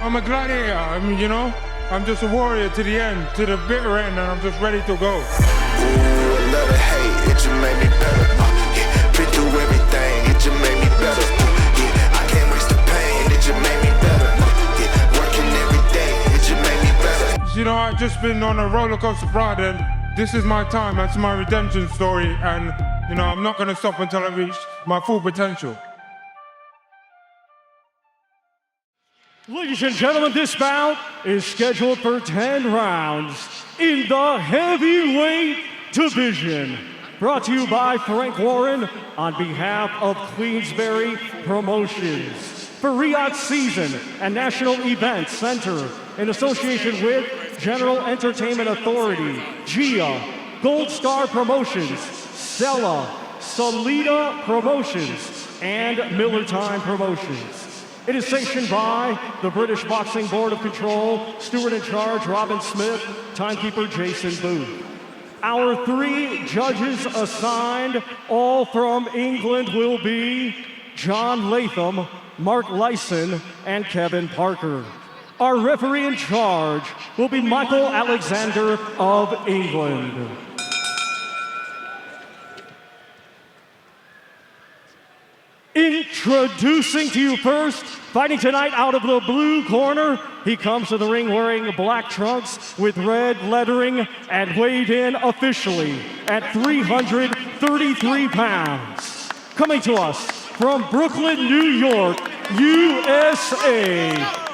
I'm a gladiator, you know? I'm just a warrior to the end, to the bitter end, and I'm just ready to go. Ooh, I love to hate, it just made me better. Yeah, been through everything, it just made me better. Yeah, I can't waste the pain, it just made me better. Yeah, working every day, it just made me better. You know, I've just been on a roller coaster ride, and this is my time, that's my redemption story, and, you know, I'm not gonna stop until I reach my full potential. Ladies and gentlemen, this bout is scheduled for 10 rounds in the heavyweight division. Brought to you by Frank Warren on behalf of Queensberry Promotions. For Riyadh Season and National Event Center in association with General Entertainment Authority, GIA, Gold Star Promotions, Sella, Salida Promotions, and Miller Time Promotions. It is sanctioned by the British Boxing Board of Control, Steward in Charge Robin Smith, Timekeeper Jason Booth. Our 3 judges assigned, all from England, will be John Latham, Mark Lyson, and Kevin Parker. Our referee in charge will be Michael Alexander of England. Introducing to you first, fighting tonight out of the blue corner, he comes to the ring wearing black trunks with red lettering and weighed in officially at 333 pounds. Coming to us from Brooklyn, New York, USA,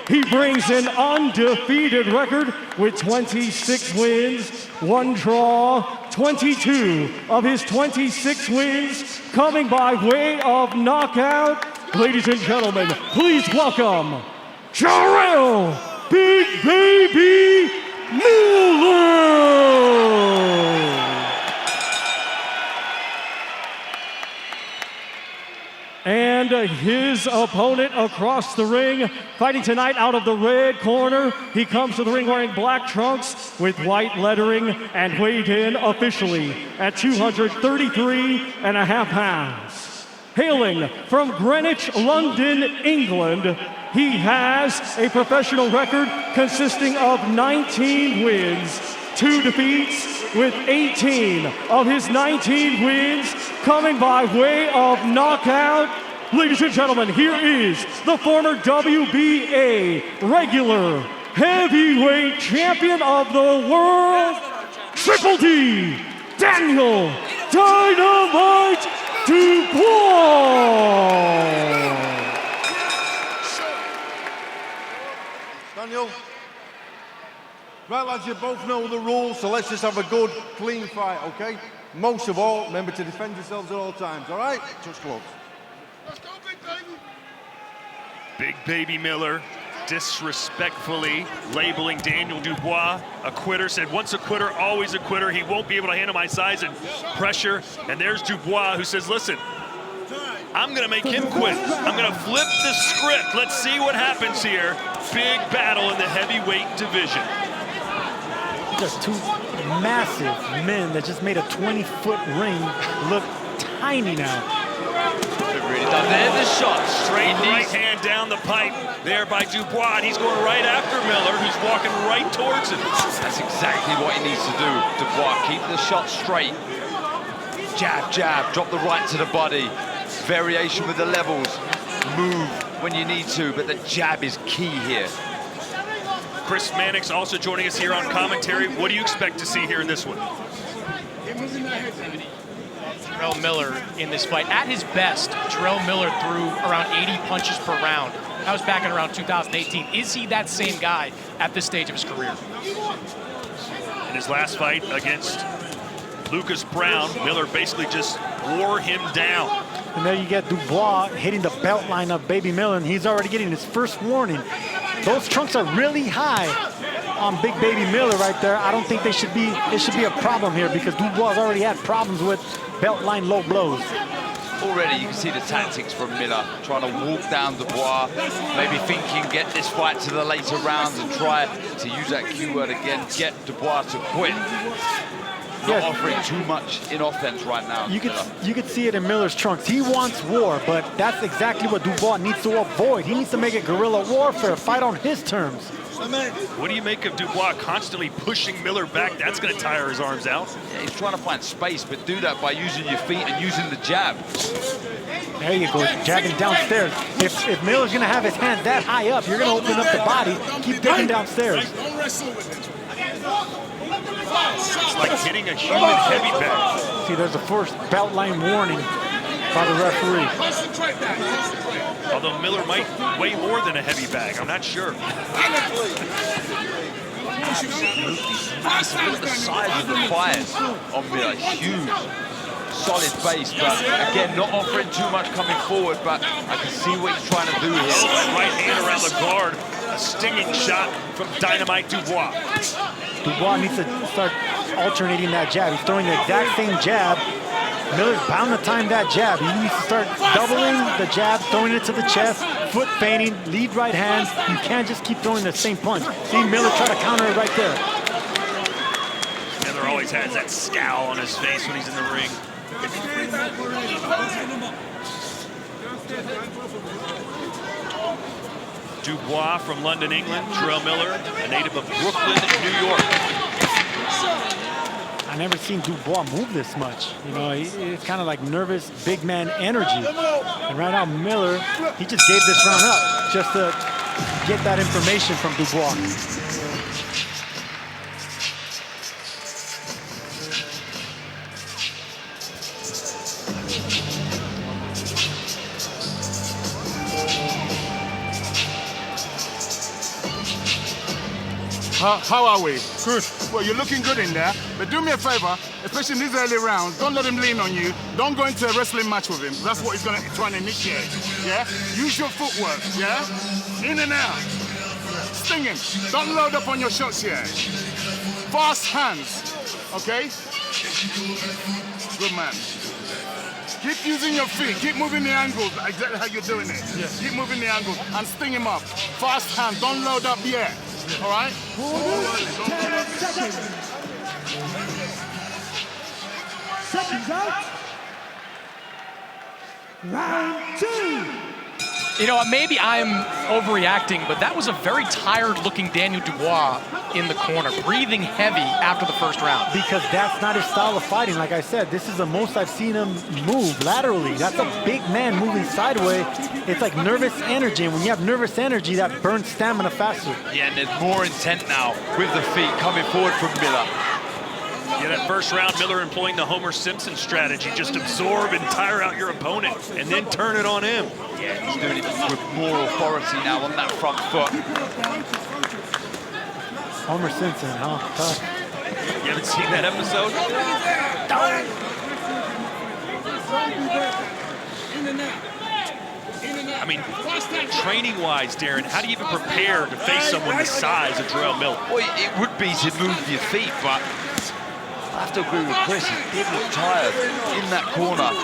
he brings an undefeated record with 26 wins, 1 draw, 22 of his 26 wins coming by way of knockout. Ladies and gentlemen, please welcome Jarrell Big Baby Miller! And his opponent across the ring, fighting tonight out of the red corner. He comes to the ring wearing black trunks with white lettering and weighed in officially at 233.5 pounds. Hailing from Greenwich, London, England, he has a professional record consisting of 19 wins, 2 defeats, with 18 of his 19 wins coming by way of knockout. Ladies and gentlemen, here is the former WBA regular heavyweight champion of the world, Triple D, Daniel Dynamite Dubois. Daniel. Right, lads, you both know the rules, so let's just have a good, clean fight, okay? Most of all, remember to defend yourselves at all times, all right? Touch gloves. Let's go, Big Baby! Big Baby Miller disrespectfully labeling Daniel Dubois a quitter, said once a quitter, always a quitter. He won't be able to handle my size and pressure. And there's Dubois who says, listen, I'm gonna make him quit. I'm gonna flip the script. Let's see what happens here. Big battle in the heavyweight division. Just 2 massive men that just made a 20-foot ring look tiny now. They've really done there. The shot Straight right hand down the pipe there by Dubois. And he's going right after Miller, who's walking right towards him. That's exactly what he needs to do. Dubois, keep the shot straight. Jab, jab, drop the right to the body. Variation with the levels. Move when you need to, but the jab is key here. Chris Mannix also joining us here on commentary. What do you expect to see here in this one? Jarrell Miller in this fight. At his best, Jarrell Miller threw around 80 punches per round. That was back in around 2018. Is he that same guy at this stage of his career? In his last fight against Lucas Brown, Miller basically just wore him down. And there you get Dubois hitting the belt line of Baby Miller, and he's already getting his first warning. Those trunks are really high on Big Baby Miller right there. I don't think it should be a problem here because Dubois already had problems with belt line low blows. Already you can see the tactics from Miller, trying to walk down Dubois, maybe thinking get this fight to the later rounds and try to use that keyword again, get Dubois to quit. not offering too much in offense right now. You could see it in Miller's trunks. He wants war, but that's exactly what Dubois needs to avoid. He needs to make it guerrilla warfare, fight on his terms. What do you make of Dubois constantly pushing Miller back? That's going to tire his arms out. Yeah, he's trying to find space, but do that by using your feet and using the jab. There you go, jabbing downstairs. If Miller's going to have his hands that high up, you're going to open up the body, keep digging downstairs. It's like hitting a human heavy bag. See, there's a first belt line warning by the referee. Although Miller might weigh more than a heavy bag, I'm not sure. Look at the size of the fires on Miller, huge, solid base, but again, not offering too much coming forward, but I can see what he's trying to do here. Right hand around the guard, a stinging shot from Dynamite Dubois. Dubois needs to start alternating that jab. He's throwing the exact same jab. Miller's bound to time that jab. He needs to start doubling the jab, throwing it to the chest, foot feigning, lead right hand. You can't just keep throwing the same punch. See Miller try to counter it right there. Miller always has that scowl on his face when he's in the ring. Dubois from London, England. Jarrell Miller, a native of Brooklyn, New York. I've never seen Dubois move this much. You know, it's kind of like nervous big man energy. And right now, Miller, he just gave this round up just to get that information from Dubois. How are we? Good. Well, you're looking good in there, but do me a favor, especially in these early rounds, don't let him lean on you. Don't go into a wrestling match with him. That's what he's going to try and initiate. Yeah? Use your footwork. Yeah? In and out. Sting him. Don't load up on your shots here. Fast hands. Okay? Good man. Keep using your feet. Keep moving the angles. Exactly how you're doing it. Yes. Keep moving the angles and sting him up. Fast hands. Don't load up yet. All right? 10 seconds. Seconds out. Round 2. You know, maybe I'm overreacting, but that was a very tired-looking Daniel Dubois in the corner, breathing heavy after the first round. Because that's not his style of fighting. Like I said, this is the most I've seen him move laterally. That's a big man moving sideways. It's like nervous energy, and when you have nervous energy, that burns stamina faster. Yeah, and there's more intent now with the feet coming forward from Miller. Yeah, that first round, Miller employing the Homer Simpson strategy. Just absorb and tire out your opponent, and then turn it on him. Yeah, he's doing it with more authority now on that front foot. Homer Simpson, huh? Tough. You haven't seen that episode? I mean, training-wise, Darren, how do you even prepare to face someone the size of Jarrell Miller? Well, it would be to move your feet, but I have to agree with Chris. He did look tired in that corner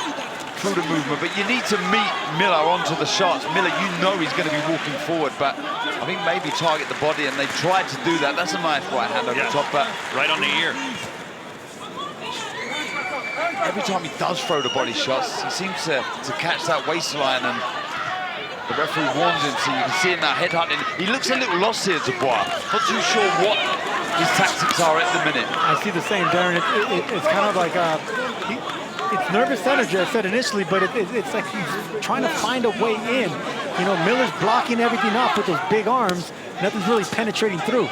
through the movement, but you need to meet Miller onto the shots. Miller, you know he's going to be walking forward, but I think maybe target the body, and they tried to do that. That's a nice right hand over the top, but right on the ear. Every time he does throw the body shots, he seems to catch that waistline, and the referee warns him, so you can see him now headhunting. He looks a little lost here, Dubois. Not too sure what his tactics are at the minute. I see the same, Darren. It's kind of like it's nervous energy, I said initially, but it's like he's trying to find a way in. You know, Miller's blocking everything up with those big arms. Nothing's really penetrating through.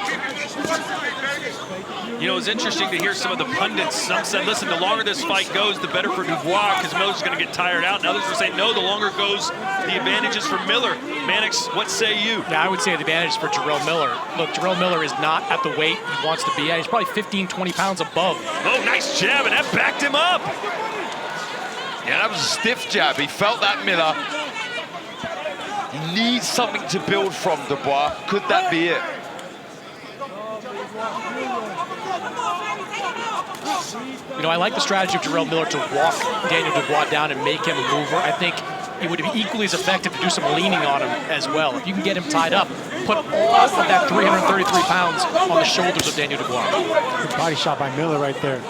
You know, it's interesting to hear some of the pundits. Some said, listen, the longer this fight goes, the better for Dubois, because Miller's going to get tired out. And others were saying, no, the longer it goes, the advantage is for Miller. Mannix, what say you? Yeah, I would say the advantage is for Jarrell Miller. Look, Jarrell Miller is not at the weight he wants to be at. He's probably 15, 20 pounds above. Oh, nice jab, and that backed him up. Yeah, that was a stiff jab. He felt that, Miller. He needs something to build from, Dubois. Could that be it? You know, I like the strategy of Jarrell Miller to walk Daniel Dubois down and make him a mover. I think it would be equally as effective to do some leaning on him as well. If you can get him tied up, put all of that 333 pounds on the shoulders of Daniel Dubois. Good body shot by Miller right there.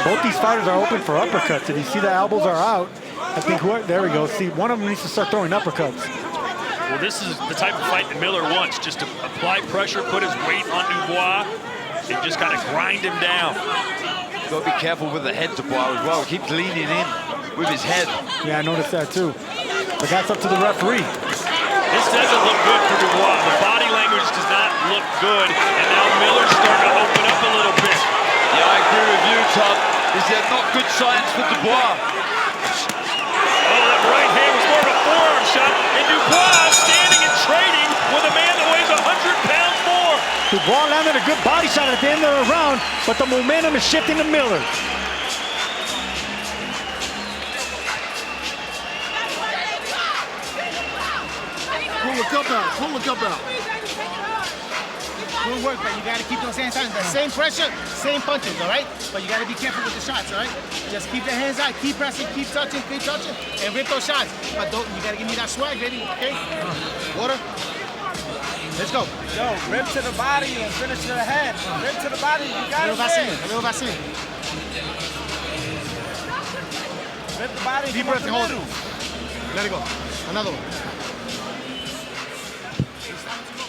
Both these fighters are open for uppercuts. If you see the elbows are out, I think, there we go. See, one of them needs to start throwing uppercuts. Well, this is the type of fight that Miller wants, just to apply pressure, put his weight on Dubois, and just kind of grind him down. Got to be careful with the head, Dubois, as well. He keeps leaning in with his head. Yeah, I noticed that too. But that's up to the referee. This doesn't look good for Dubois. The body language does not look good, and now Miller's starting to open up a little bit. Yeah, I agree with you, Tom. These are not good signs for Dubois. Oh, that right hand was more of a forearm shot, and Dubois standing and trading with a man that weighs 100 pounds more. Dubois landed a good body shot at the end of the round, but the momentum is shifting to Miller. Pull the cup out. Pull the cup out. Good work, but you got to keep those hands out. The same pressure, same punches, all right? But you got to be careful with the shots, all right? Just keep the hands out, keep pressing, keep touching, and rip those shots. But don't, you got to give me that swag, ready, okay? Water. Let's go. Yo, rip to the body and finish to the head. Rip to the body, you got it. A little vaccine. Rip the body. Deep breath and hold it. Let it go. Another one.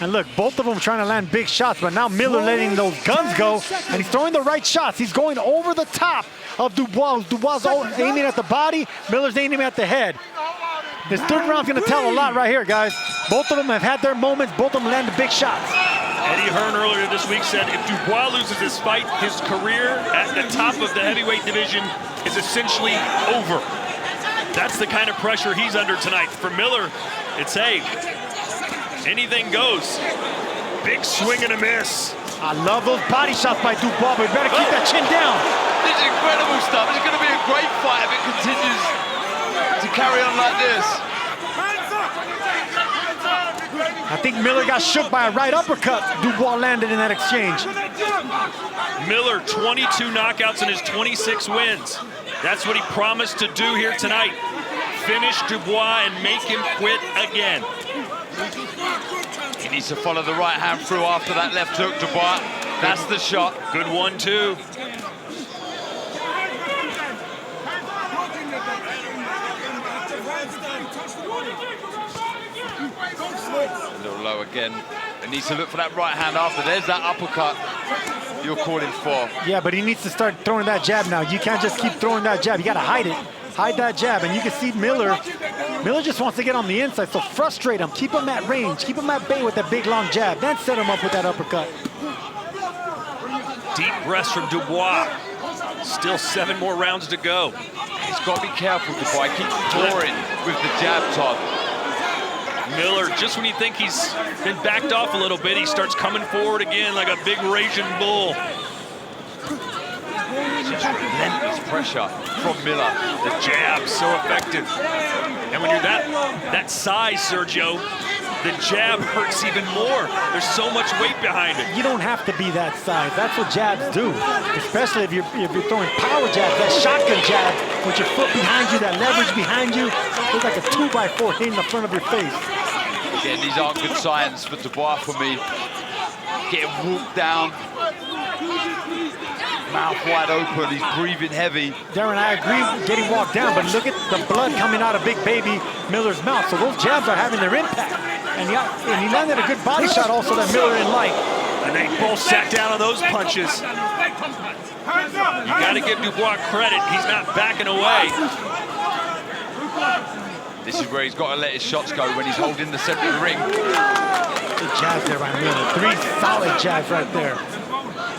And look, both of them trying to land big shots, but now Miller letting those guns go, and he's throwing the right shots. He's going over the top of Dubois. Dubois aiming at the body, Miller's aiming at the head. This third round's gonna tell a lot right here, guys. Both of them have had their moments, both of them landed big shots. Eddie Hearn earlier this week said if Dubois loses this fight, his career at the top of the heavyweight division is essentially over. That's the kind of pressure he's under tonight. For Miller, it's, hey, anything goes. Big swing and a miss. I love those body shots by Dubois, but we better keep that chin down. This is incredible stuff. It's going to be a great fight if it continues to carry on like this. I think Miller got shook by a right uppercut Dubois landed in that exchange. Miller, 22 knockouts in his 26 wins. That's what he promised to do here tonight. Finish Dubois and make him quit again. He needs to follow the right hand through after that left hook, Dubois. That's the shot. Good 1-2. A little low again. He needs to look for that right hand after. There's that uppercut you're calling for. Yeah, but he needs to start throwing that jab now. You can't just keep throwing that jab. You got to hide it. Hide that jab, and you can see Miller just wants to get on the inside, so frustrate him. Keep him at range. Keep him at bay with that big, long jab. Then set him up with that uppercut. Deep breaths from Dubois. Still 7 more rounds to go. He's got to be careful, Dubois. Keep pouring with the jab, Todd. Miller, just when you think he's been backed off a little bit, he starts coming forward again like a big raging bull. Just relentless pressure from Miller. The jab, so effective. And when you're that size, Sergio, the jab hurts even more. There's so much weight behind it. You don't have to be that size. That's what jabs do, especially if you're throwing power jabs, that shotgun jab with your foot behind you, that leverage behind you. Looks like a 2x4 hitting the front of your face. Again, these aren't good signs for Dubois for me. Getting walked down. Mouth wide open, he's breathing heavy. Darren, I agree getting walked down, but look at the blood coming out of Big Baby Miller's mouth. So those jabs are having their impact. And he landed a good body shot also that Miller didn't like. And they both sat down on those punches. You got to give Dubois credit. He's not backing away. This is where he's got to let his shots go when he's holding the center of the ring. Good jabs there by Miller. 3 solid jabs right there.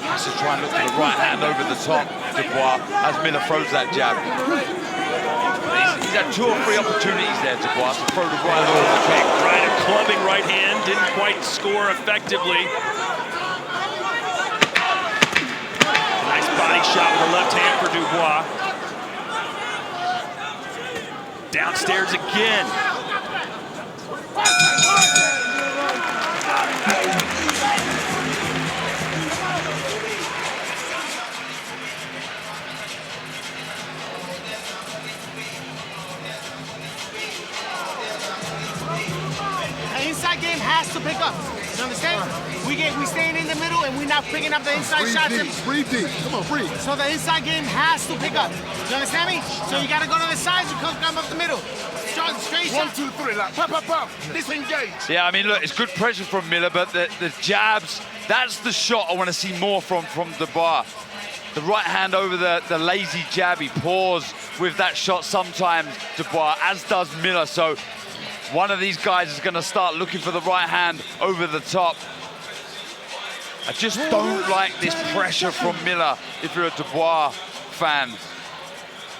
Has to try and look for the right hand over the top, Dubois, as Miller throws that jab. He's had 2 or 3 opportunities there, Dubois, to throw the right over the top. Right, a clubbing right hand, didn't quite score effectively. Nice body shot with the left hand for Dubois. Downstairs again. The inside game has to pick up. You understand? We staying in the middle and we're not picking up the inside shots. Breathe deep. Come on, breathe. So the inside game has to pick up. You understand me? So you gotta go to the sides, you come up the middle. Straight 1, shot. 2, 3, like pop, pop, pop. Disengage. Yeah, I mean, look, it's good pressure from Miller, but the jabs, that's the shot I want to see more from Dubois. The right hand over the lazy jab, he paws with that shot sometimes, Dubois, as does Miller. So one of these guys is going to start looking for the right hand over the top. I just don't like this pressure from Miller if you're a Dubois fan.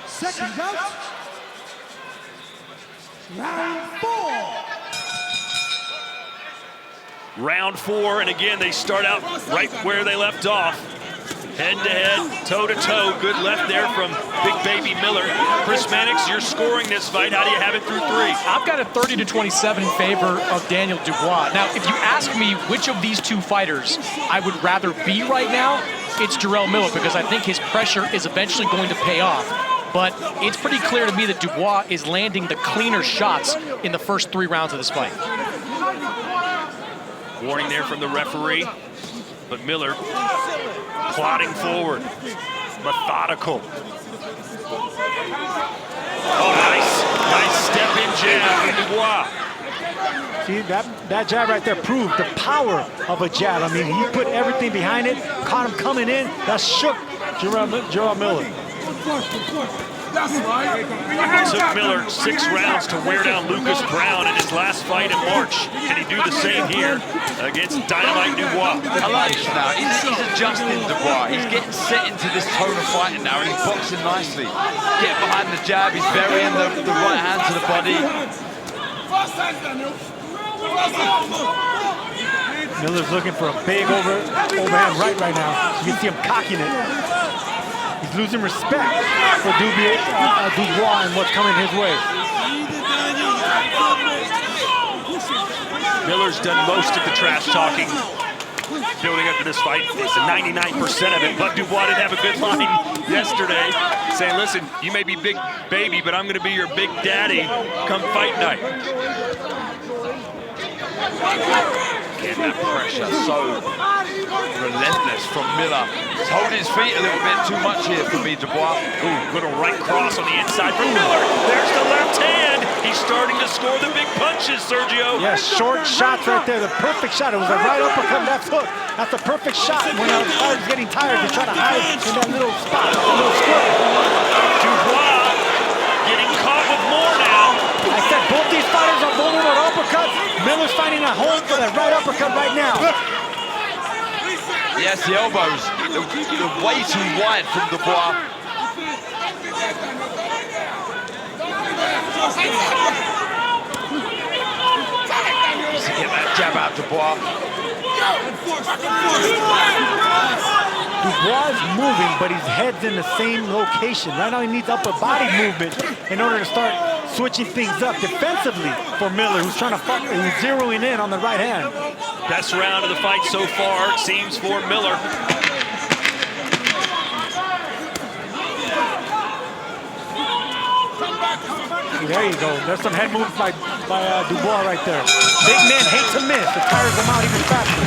Second out. Round 4. Round 4, and again, they start out right where they left off. Head-to-head, toe-to-toe, good left there from Big Baby Miller. Chris Mannix, you're scoring this fight. How do you have it through 3? I've got a 30-27 in favor of Daniel Dubois. Now, if you ask me which of these two fighters I would rather be right now, it's Jarrell Miller, because I think his pressure is eventually going to pay off. But it's pretty clear to me that Dubois is landing the cleaner shots in the first 3 rounds of this fight. Warning there from the referee, but Miller plodding forward, methodical. Oh, nice step-in jab from Dubois. See, that jab right there proved the power of a jab. I mean, he put everything behind it, caught him coming in. That shook Jarrell Miller. It took Miller 6 rounds to wear down Lucas Brown in his last fight in March. Can he do the same here against Dynamite Dubois? I like this now. He's adjusting Dubois. He's getting set into this tone of fighting now, and he's boxing nicely. Getting behind the jab, he's burying the right hand to the body. Miller's looking for a big overhand right now. You can see him cocking it. He's losing respect for Dubois and what's coming his way. Miller's done most of the trash talking building up to this fight. It's 99% of it, but Dubois did have a good line yesterday saying, listen, you may be Big Baby, but I'm going to be your Big Daddy come fight night. Getting that pressure so relentless from Miller. He's holding his feet a little bit too much here for me, Dubois. Ooh, little right cross on the inside from Miller. There's the left hand. He's starting to score the big punches, Sergio. Yeah, short shots right there. The perfect shot. It was a right uppercut, left hook. That's the perfect shot when a fighter's getting tired to try to hide in that little spot, that little square. Dubois getting caught with more now. I said both these fighters are vulnerable to uppercuts. Miller's finding a home for that right uppercut right now. Yes, the elbows. They're way too wide from Dubois. Needs to get that jab out, Dubois. Dubois is moving, but his head's in the same location. Right now he needs upper body movement in order to start switching things up defensively for Miller, who's trying to fight, who's zeroing in on the right hand. Best round of the fight so far, it seems, for Miller. There you go. There's some head moves by Dubois right there. Big men hate to miss. It tires them out even faster.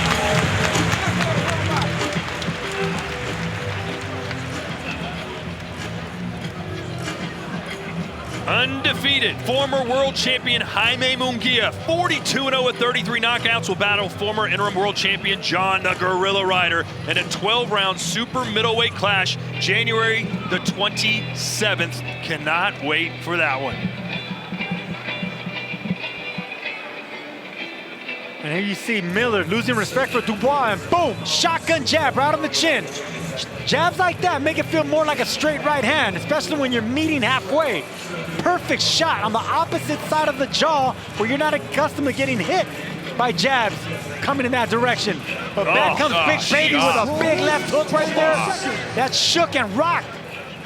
Undefeated, former world champion Jaime Munguia, 42-0 with 33 knockouts, will battle former interim world champion John the Gorilla Ryder in a 12-round super middleweight clash, January the 27th. Cannot wait for that one. And here you see Miller losing respect for Dubois, and boom, shotgun jab right on the chin. Jabs like that make it feel more like a straight right hand, especially when you're meeting halfway. Perfect shot on the opposite side of the jaw where you're not accustomed to getting hit by jabs coming in that direction. But back comes Big Baby with a big left hook right there. That shook and rocked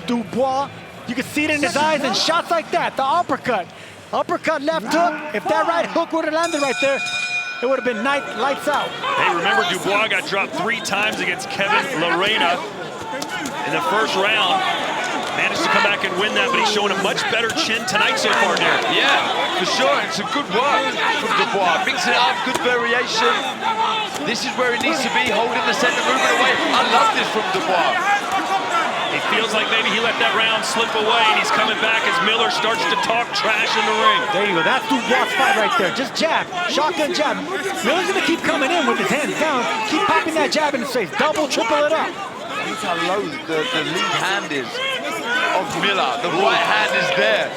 Dubois. You can see it in his eyes, and shots like that, the uppercut. Uppercut, left hook. If that right hook would have landed right there, it would have been lights out. Hey, remember Dubois got dropped 3 times against Kevin Lorena in the first round. Managed to come back and win that, but he's showing a much better chin tonight so far, Derek. Yeah, for sure. It's a good work from Dubois. Mixing it up, good variation. This is where he needs to be, holding the center, moving away. I love this from Dubois. He feels like maybe he let that round slip away, and he's coming back as Miller starts to talk trash in the ring. There you go. That's Dubois' fight right there. Just jab, shotgun jab. Miller's gonna keep coming in with his hands down. Keep popping that jab in his face. Double, triple it up. Look how low the lead hand is of Miller. The right hand is there.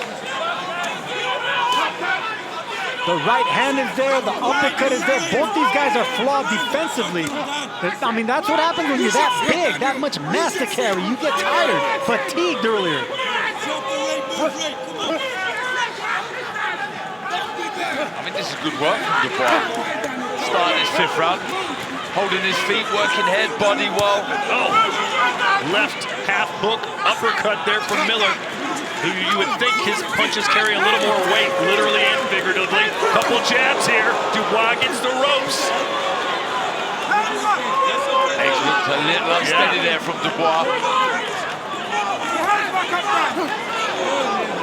The right hand is there, the uppercut is there. Both these guys are flawed defensively. I mean, that's what happens when you're that big, that much mass to carry. You get tired, fatigued earlier. I mean, this is good work from Dubois. Starting his 5th round. Holding his feet, working head, body well. Oh, left half hook, uppercut there from Miller. Who you would think his punches carry a little more weight, literally and figuratively. Couple jabs here. Dubois against the ropes. He looked a little unsteady there from Dubois.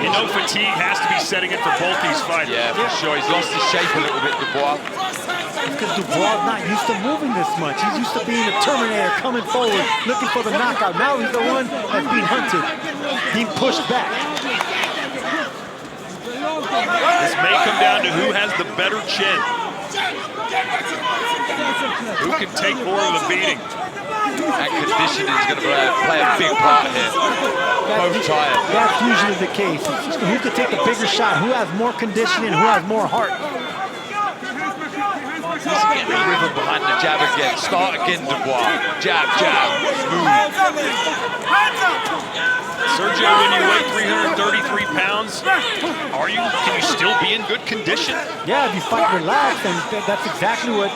You know fatigue has to be setting in for both these fighters. Yeah, for sure. He's lost his shape a little bit, Dubois. Because Dubois is not used to moving this much. He's used to being a Terminator, coming forward, looking for the knockout. Now he's the one that's being hunted, being pushed back. This may come down to who has the better chin. Who can take more of a beating. And conditioning is going to play a big part here. Both tired. That's usually the case. Who can take the bigger shot? Who has more conditioning? Who has more heart? He's getting the rhythm behind the jab again. Start again, Dubois. Jab, jab. Smooth. Sergio, when you weigh 333 pounds, can you still be in good condition? Yeah, if you fight relaxed, and that's exactly what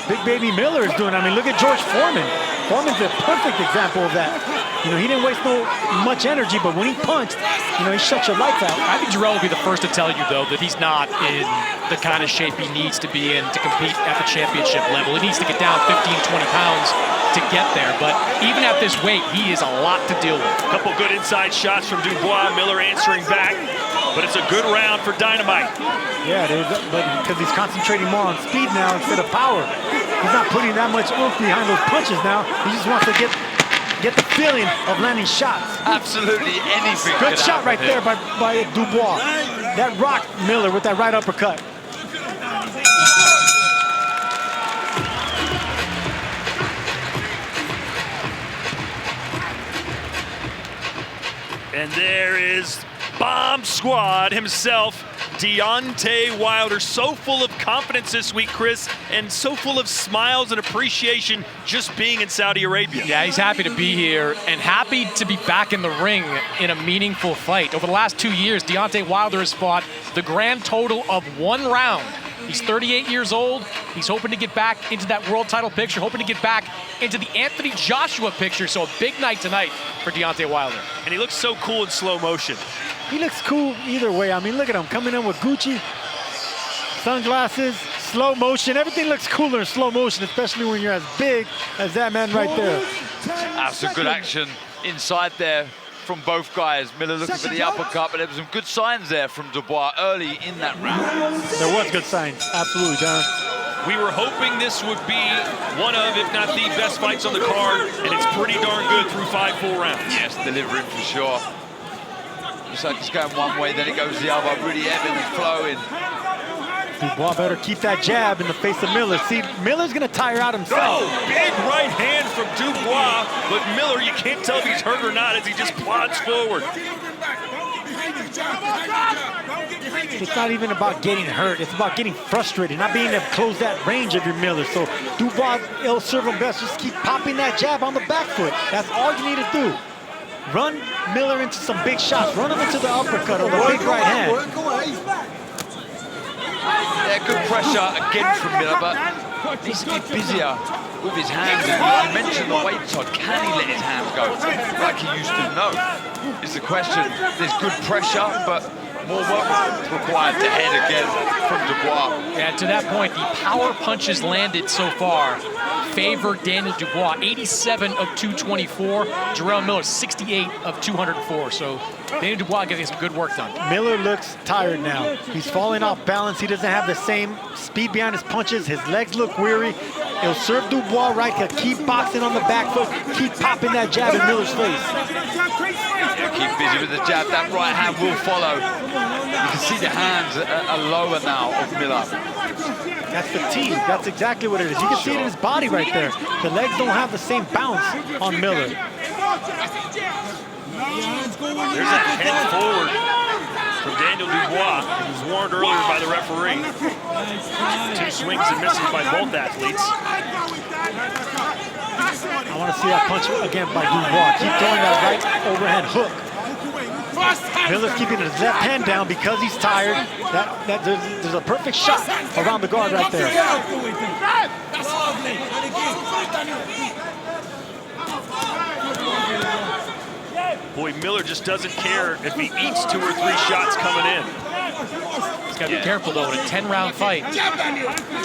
Big Baby Miller is doing. I mean, look at George Foreman. Foreman's a perfect example of that. You know, he didn't waste much energy, but when he punched, you know, he shut your lights out. I think Jarrell will be the first to tell you, though, that he's not in the kind of shape he needs to be in to compete at the championship level. He needs to get down 15, 20 pounds to get there. But even at this weight, he is a lot to deal with. A couple good inside shots from Dubois. Miller answering back. But it's a good round for Dynamite. Yeah, it is, but because he's concentrating more on speed now instead of power. He's not putting that much oomph behind those punches now. He just wants to get the feeling of landing shots. Absolutely anything. Good shot right there by Dubois. That rocked Miller with that right uppercut. And there is Bomb Squad himself, Deontay Wilder. So full of confidence this week, Chris, and so full of smiles and appreciation just being in Saudi Arabia. Yeah, he's happy to be here and happy to be back in the ring in a meaningful fight. Over the last 2 years, Deontay Wilder has fought the grand total of 1 round. He's 38 years old. He's hoping to get back into that world title picture, hoping to get back into the Anthony Joshua picture. So a big night tonight for Deontay Wilder. And he looks so cool in slow motion. He looks cool either way. I mean, look at him coming in with Gucci, sunglasses, slow motion. Everything looks cooler in slow motion, especially when you're as big as that man right there. That's some good action inside there from both guys. Miller looking for the uppercut, but there was some good signs there from Dubois early in that round. There was good signs, absolutely, Don. We were hoping this would be one of, if not the best fights on the card, and it's pretty darn good through 5 full rounds. Yes, delivering for sure. Looks like it's going one way, then it goes the other. Really ebbing and flowing. Dubois better keep that jab in the face of Miller. See, Miller's gonna tire out himself. Oh, big right hand from Dubois, but Miller, you can't tell if he's hurt or not as he just plods forward. It's not even about getting hurt. It's about getting frustrated, not being able to close that range of your Miller. So Dubois, it'll serve him best. Just keep popping that jab on the back foot. That's all you need to do. Run Miller into some big shots. Run him into the uppercut or the big right hand. Yeah, good pressure again from Miller, but needs to be busier with his hands. You mentioned the weight, Todd. Can he let his hands go like he used to? No, is the question. There's good pressure, but more work required to head again from Dubois. And to that point, the power punches landed so far favor Daniel Dubois, 87 of 224. Jarrell Miller, 68 of 204. So Daniel Dubois getting some good work done. Miller looks tired now. He's falling off balance. He doesn't have the same speed behind his punches. His legs look weary. It'll serve Dubois right to keep boxing on the back foot, keep popping that jab in Miller's face. Yeah, keep busy with the jab. That right hand will follow. You can see the hands are lower now of Miller. That's fatigue. That's exactly what it is. You can see it in his body right there. The legs don't have the same bounce on Miller. There's a head forward from Daniel Dubois. He was warned earlier by the referee. 2 swings and misses by both athletes. I want to see that punch again by Dubois. Keep throwing that right overhand hook. Miller's keeping his left hand down because he's tired. There's a perfect shot around the guard right there. Boy, Miller just doesn't care if he eats 2 or 3 shots coming in. He's got to be careful, though. In a 10-round fight,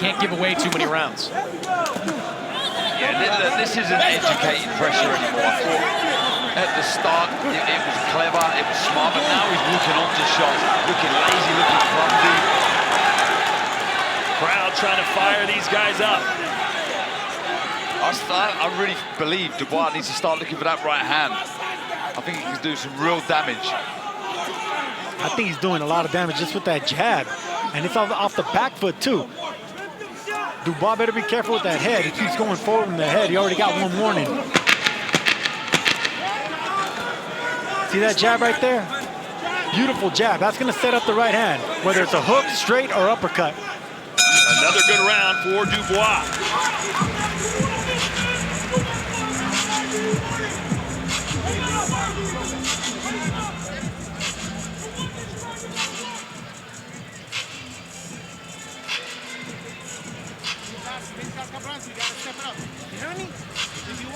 can't give away too many rounds. Yeah, this isn't educated pressure anymore. I thought at the start it was clever, it was smart, but now he's looking onto shots, looking lazy, looking clumsy. Crowd trying to fire these guys up. I really believe Dubois needs to start looking for that right hand. I think he can do some real damage. I think he's doing a lot of damage just with that jab. And it's off the back foot, too. Dubois better be careful with that head. He keeps going forward in the head. He already got 1 warning. See that jab right there? Beautiful jab. That's going to set up the right hand, whether it's a hook, straight, or uppercut. Another good round for Dubois.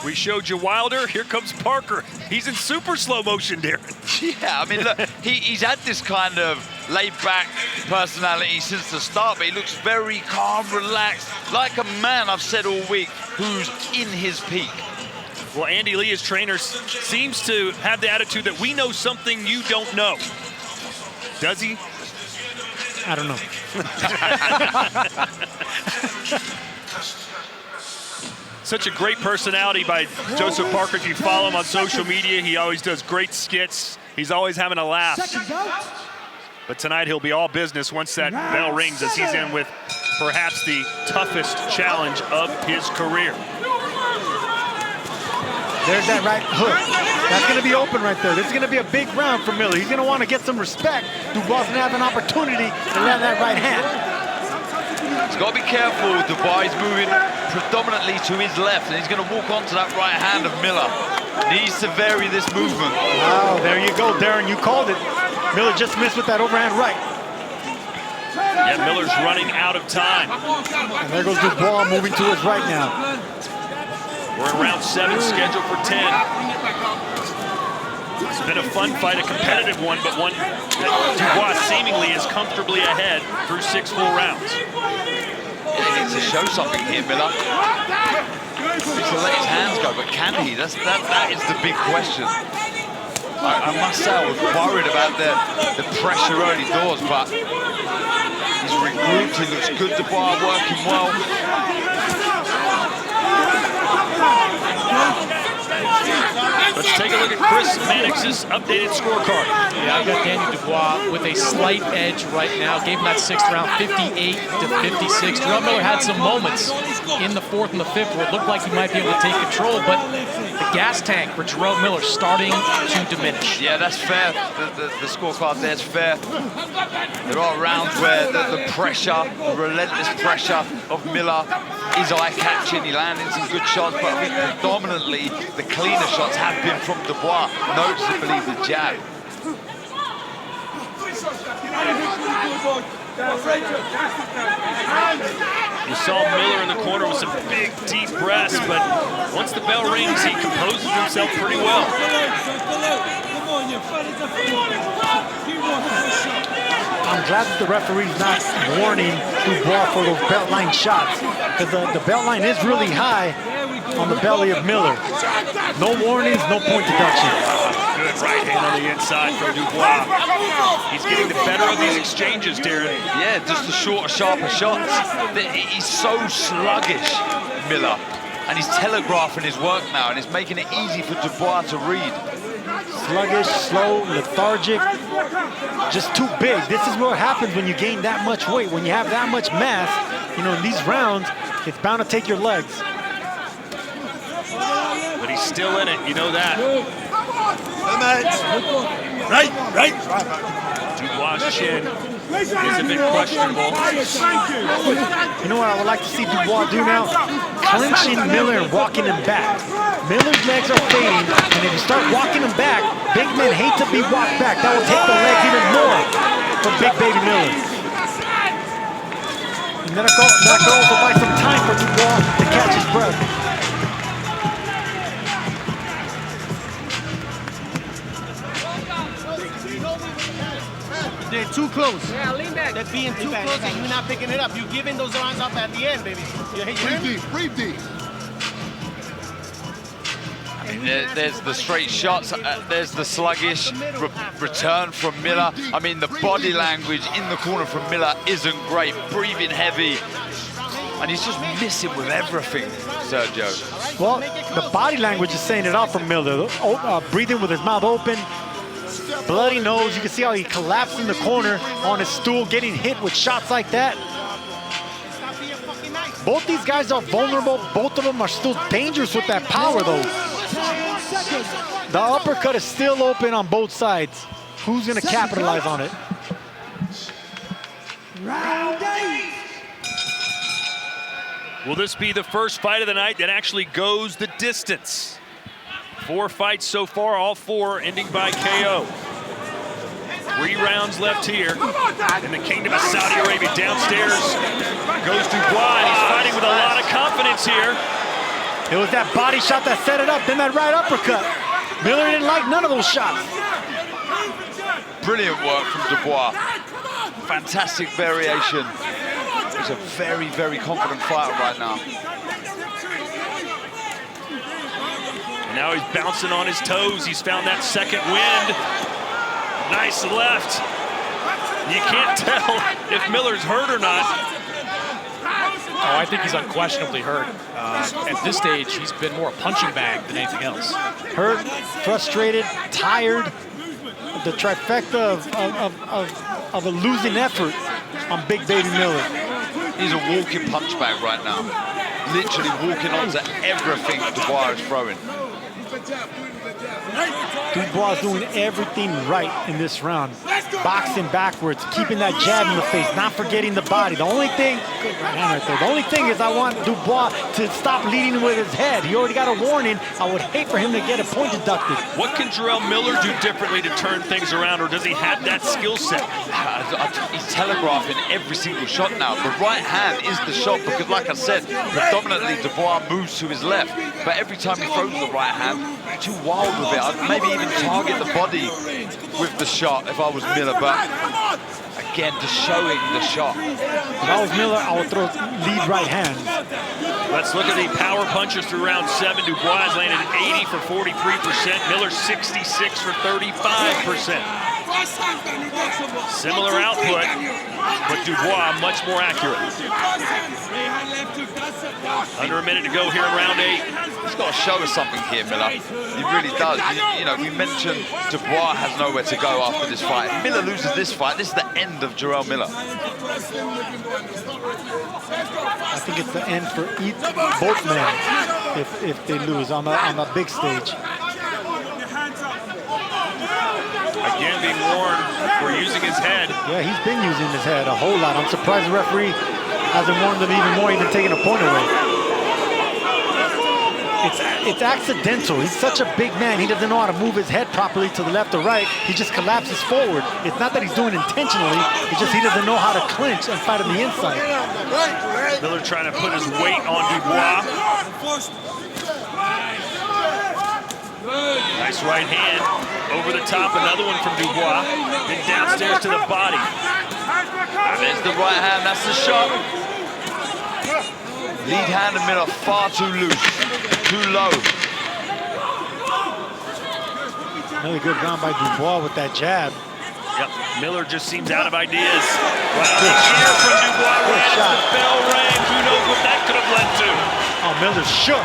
We showed you Wilder. Here comes Parker. He's in super slow motion, Darren. Yeah, I mean, look, he's had this kind of laid-back personality since the start, but he looks very calm, relaxed, like a man, I've said all week, who's in his peak. Well, Andy Lee, his trainer, seems to have the attitude that we know something you don't know. Does he? I don't know. Such a great personality by Joseph Parker. If you follow him on social media, he always does great skits. He's always having a laugh. But tonight he'll be all business once that bell rings, as he's in with perhaps the toughest challenge of his career. There's that right hook. That's going to be open right there. This is going to be a big round for Miller. He's going to want to get some respect. Dubois going to have an opportunity to land that right hand. He's got to be careful. Dubois is moving predominantly to his left, and he's going to walk onto that right hand of Miller. Needs to vary this movement. Wow, there you go, Darren. You called it. Miller just missed with that overhand right. Yeah, Miller's running out of time. And there goes Dubois moving to his right now. We're in round 7, scheduled for 10. It's been a fun fight, a competitive one, but one that Dubois seemingly is comfortably ahead through 6 full rounds. He needs to show something here, Miller. He needs to let his hands go, but can he? That is the big question. I must say I was worried about the pressure early doors, but he's regrouped, he looks good, Dubois working well. Let's take a look at Chris Mannix's updated scorecard. Yeah, I got Daniel Dubois with a slight edge right now. Gave him that 6th round, 58 to 56. Jarrell Miller had some moments in the 4th and the 5th where it looked like he might be able to take control, but the gas tank for Jarrell Miller starting to diminish. Yeah, that's fair. The scorecard there's fair. There are rounds where the pressure, the relentless pressure of Miller is eye-catching. He landed some good shots, but I think predominantly the cleaner shots have been from Dubois. Noticeably the jab. You saw Miller in the corner with some big, deep breaths, but once the bell rings, he composes himself pretty well. I'm glad that the referee's not warning Dubois for those belt line shots, because the belt line is really high on the belly of Miller. No warnings, no point deduction. Good right hand on the inside from Dubois. He's getting the better of these exchanges, Darren. Yeah, just the shorter, sharper shots. He's so sluggish, Miller. And he's telegraphing his work now, and it's making it easy for Dubois to read. Sluggish, slow, lethargic, just too big. This is what happens when you gain that much weight. When you have that much mass, you know, in these rounds, it's bound to take your legs. But he's still in it, you know that. Right. Dubois' chin is a bit questionable. You know what I would like to see Dubois do now? Clinching Miller and walking him back. Miller's legs are fading, and if you start walking him back, big men hate to be walked back. That will take the legs even more for Big Baby Miller. And then that could also buy some time for Dubois to catch his breath. They're too close. Yeah, lean back. They're being too close and you're not picking it up. You're giving those rounds up at the end, baby. Breathe deep. I mean, there's the straight shots, there's the sluggish return from Miller. I mean, the body language in the corner from Miller isn't great, breathing heavy. And he's just missing with everything, Sergio. Well, the body language is saying it all from Miller. Breathing with his mouth open, bloody nose. You can see how he collapsed in the corner on his stool, getting hit with shots like that. Both these guys are vulnerable. Both of them are still dangerous with that power, though. The uppercut is still open on both sides. Who's going to capitalize on it? Round 8. Will this be the first fight of the night that actually goes the distance? 4 fights so far, all 4 ending by KO. 3 rounds left here in the Kingdom of Saudi Arabia. Downstairs goes Dubois, and he's fighting with a lot of confidence here. It was that body shot that set it up, then that right uppercut. Miller didn't like none of those shots. Brilliant work from Dubois. Fantastic variation. He's a very, very confident fighter right now. And now he's bouncing on his toes. He's found that second wind. Nice left. You can't tell if Miller's hurt or not. Oh, I think he's unquestionably hurt. At this stage, he's been more a punching bag than anything else. Hurt, frustrated, tired. The trifecta of a losing effort on Big Baby Miller. He's a walking punch bag right now. Literally walking onto everything Dubois is throwing. Dubois doing everything right in this round. Boxing backwards, keeping that jab in the face, not forgetting the body. The only thing, good right hand right there. The only thing is I want Dubois to stop leading with his head. He already got a warning. I would hate for him to get a point deducted. What can Jarrell Miller do differently to turn things around, or does he have that skill set? He's telegraphing every single shot now. The right hand is the shot because, like I said, predominantly Dubois moves to his left. But every time he throws the right hand, too wild with it. I'd maybe even target the body with the shot if I was Miller, but again, just showing the shot. If I was Miller, I would throw lead right hand. Let's look at the power punches through round 7. Dubois landed 80 for 43%. Miller 66 for 35%. Similar output, but Dubois much more accurate. Under a minute to go here in round 8. He's got to show us something here, Miller. He really does. You know, we mentioned Dubois has nowhere to go after this fight. If Miller loses this fight, this is the end of Jarrell Miller. I think it's the end for both men if they lose on the big stage. Again being warned for using his head. Yeah, he's been using his head a whole lot. I'm surprised the referee hasn't warned him even more, even taking a point away. It's accidental. He's such a big man. He doesn't know how to move his head properly to the left or right. He just collapses forward. It's not that he's doing it intentionally. It's just he doesn't know how to clinch and fight on the inside. Miller trying to put his weight on Dubois. Nice right hand over the top. Another one from Dubois. Then downstairs to the body. And there's the right hand, that's the shot. Lead hand of Miller far too loose, too low. Another good round by Dubois with that jab. Yep, Miller just seems out of ideas. Well, good cheer from Dubois right as the bell rang. Who knows what that could have led to? Oh, Miller's shook.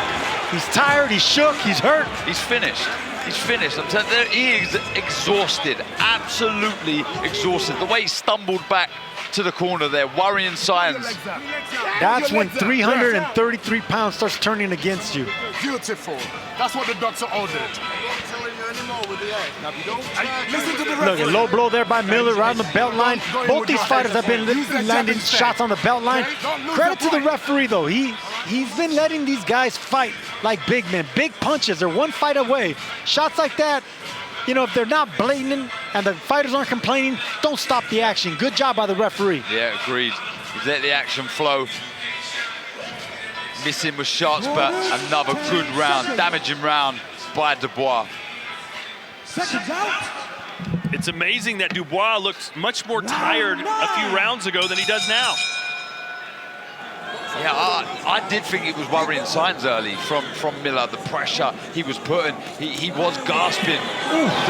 He's tired, he's shook, he's hurt. He's finished. He's finished. I'm telling you, he is exhausted, absolutely exhausted. The way he stumbled back to the corner there, worrying signs. That's when 333 pounds starts turning against you. Beautiful. That's what the doctor ordered. Listen to the Look, a referee. low blow there by Miller right on the belt line. Both these fighters have been landing shots on the belt line. Credit to the referee, though. He's been letting these guys fight like big men. Big punches. They're one fight away. Shots like that, you know, if they're not blatant and the fighters aren't complaining, don't stop the action. Good job by the referee. Yeah, agreed. He's let the action flow. Missing with shots, but another good round, damaging round by Dubois. It's amazing that Dubois looks much more tired a few rounds ago than he does now. Yeah, I did think it was worrying signs early from Miller, the pressure he was putting. He was gasping.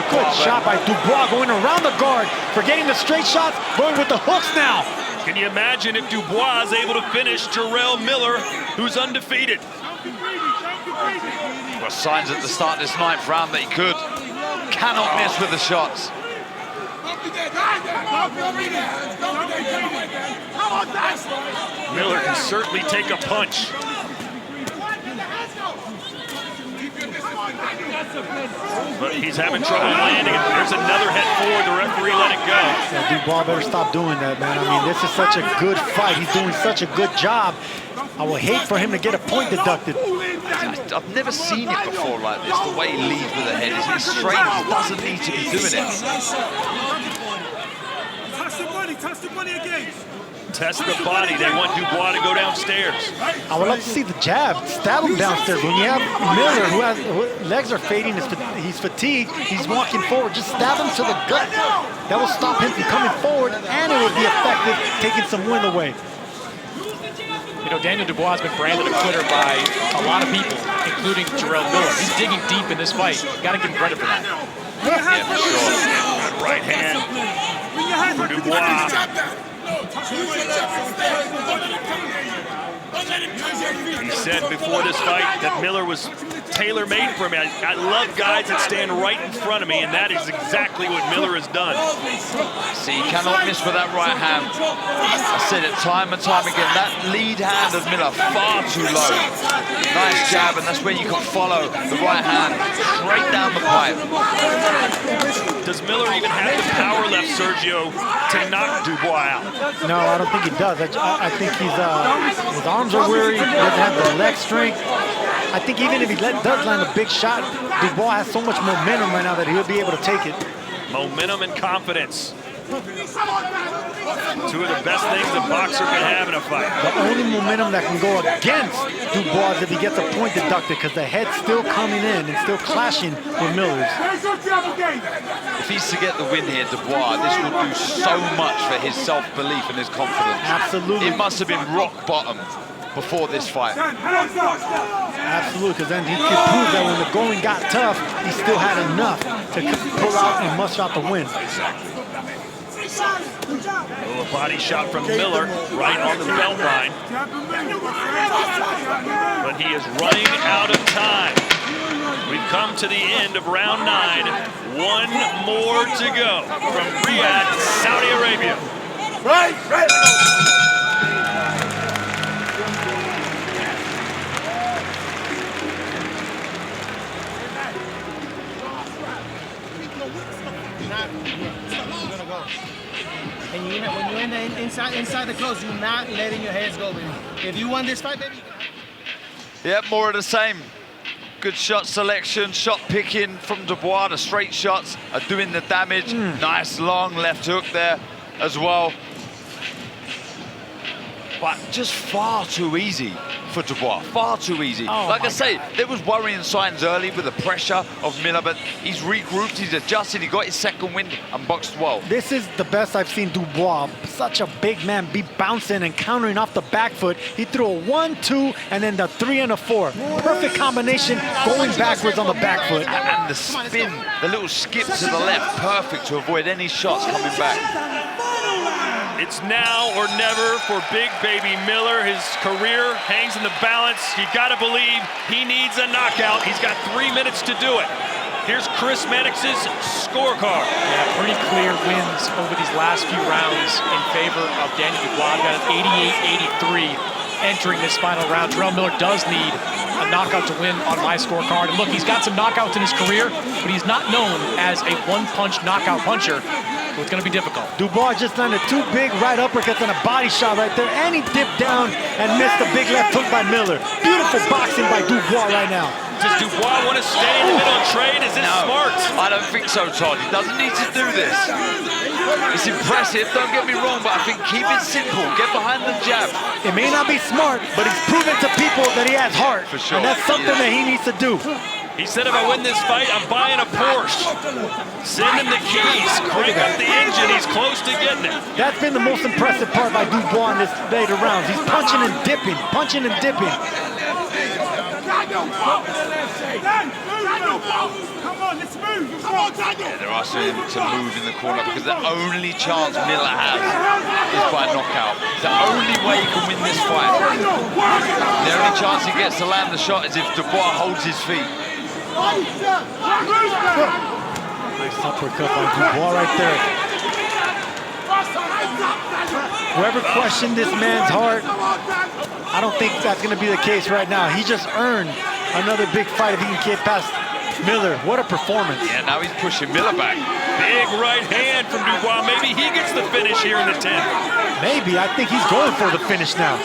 Good shot by Dubois going around the guard, forgetting the straight shots, going with the hooks now. Can you imagine if Dubois is able to finish Jarrell Miller, who's undefeated? Well, signs at the start of this 9th round that he could. Cannot miss with the shots. Miller can certainly take a punch. But he's having trouble landing it. There's another head forward. The referee let it go. Yeah, Dubois better stop doing that, man. I mean, this is such a good fight. He's doing such a good job. I would hate for him to get a point deducted. I've never seen it before like this. The way he leads with the head is straight. He doesn't need to be doing it. Touch the body again. Test the body. They want Dubois to go downstairs. I would like to see the jab. Stab him downstairs. When you have Miller, who legs are fading, he's fatigued, he's walking forward, just stab him to the gut. That will stop him from coming forward, and it would be effective, taking some wind away. You know, Daniel Dubois has been branded a quitter by a lot of people, including Jarrell Miller. He's digging deep in this fight. Got to give him credit for that. Yeah, for sure. Good right hand for Dubois. He said before this fight that Miller was tailor-made for me. I love guys that stand right in front of me, and that is exactly what Miller has done. See, he cannot miss with that right hand. I said it time and time again, that lead hand of Miller far too low. Nice jab, and that's where you can follow the right hand straight down the pipe. Does Miller even have the power left, Sergio, to knock Dubois out? No, I don't think he does. I think his arms are weary, he doesn't have the leg strength. I think even if he does land a big shot, Dubois has so much momentum right now that he'll be able to take it. Momentum and confidence. Two of the best things a boxer can have in a fight. The only momentum that can go against Dubois is if he gets a point deducted, because the head's still coming in and still clashing with Miller's. If he's to get the win here, Dubois, this will do so much for his self-belief and his confidence. Absolutely. It must have been rock bottom before this fight. Absolutely, because then he could prove that when the going got tough, he still had enough to pull out and muster out the win. A body shot from Miller right on the belt line. But he is running out of time. We've come to the end of round 9. One more to go from Riyadh, Saudi Arabia. Right. And when you're in the inside the close, you're not letting your hands go, baby. If you won this fight, baby. Yep, more of the same. Good shot selection, shot picking from Dubois. The straight shots are doing the damage. Nice long left hook there as well. But just far too easy for Dubois, far too easy. Like I say, there was worrying signs early with the pressure of Miller, but he's regrouped, he's adjusted, he got his second wind and boxed well. This is the best I've seen Dubois, such a big man, be bouncing and countering off the back foot. He threw a 1-2 and then the 3 and a 4. Perfect combination going backwards on the back foot. And the spin, the little skip to the left, perfect to avoid any shots coming back. It's now or never for Big Baby Miller. His career hangs in the balance. You gotta believe he needs a knockout. He's got 3 minutes to do it. Here's Chris Mannix's scorecard. Yeah, pretty clear wins over these last few rounds in favor of Daniel Dubois. Got an 88-83 entering this final round. Jarrell Miller does need a knockout to win on my scorecard. And look, he's got some knockouts in his career, but he's not known as a one-punch knockout puncher. So it's going to be difficult. Dubois just landed 2 big right uppercuts and a body shot right there, and he dipped down and missed the big left hook by Miller. Beautiful boxing by Dubois right now. Does Dubois want to stay in the middle and trade? Is this smart? I don't think so, Todd. He doesn't need to do this. It's impressive, don't get me wrong, but I think keep it simple. Get behind the jab. It may not be smart, but he's proven to people that he has heart. For sure. And that's something that he needs to do. He said, if I win this fight, I'm buying a Porsche. Send him the keys, crank up the engine. He's close to getting it. That's been the most impressive part by Dubois in this later rounds. He's punching and dipping, punching and dipping. Yeah, they're asking him to move in the corner because the only chance Miller has is by knockout. The only way he can win this fight. The only chance he gets to land the shot is if Dubois holds his feet. Nice uppercut by Dubois right there. Whoever questioned this man's heart, I don't think that's going to be the case right now. He just earned another big fight if he can get past Miller. What a performance. Yeah, now he's pushing Miller back. Big right hand from Dubois. Maybe he gets the finish here in the 10th. Maybe. I think he's going for the finish now.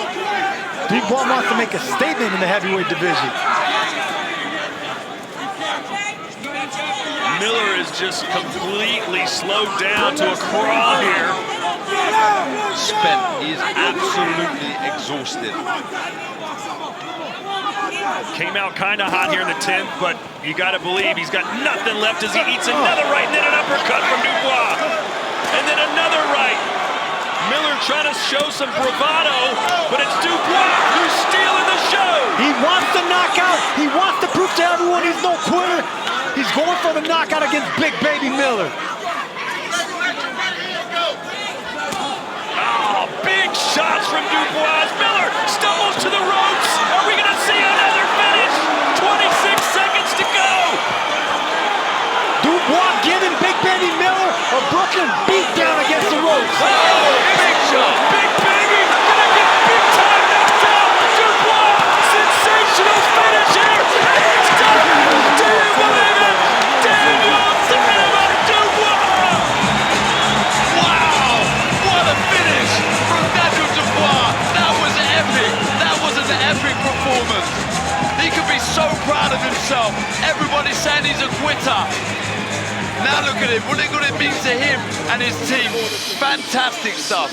Dubois wants to make a statement in the heavyweight division. Miller is just completely slowed down to a crawl here. Spent. He is absolutely exhausted. Came out kind of hot here in the 10th, but you got to believe he's got nothing left as he eats another right and then an uppercut from Dubois. And then another right. Miller trying to show some bravado, but it's Dubois who's stealing the show. He wants the knockout. He wants to prove to everyone he's no quitter. He's going for the knockout against Big Baby Miller. Oh, big shots from Dubois. Miller stumbles to the ropes. Are we going to see another finish? 26 seconds to go. Dubois giving Big Baby Miller a Brooklyn beatdown against the ropes. Oh, big shot. Big Baby gonna get big time knocked out. Dubois, sensational finish here. And it's done. Do you believe it? Daniel Dubois. Wow, what a finish from Daniel Dubois. That was epic. That was an epic performance. He could be so proud of himself. Everybody's saying he's a quitter. Now look at him, what it means to him and his team. Fantastic stuff.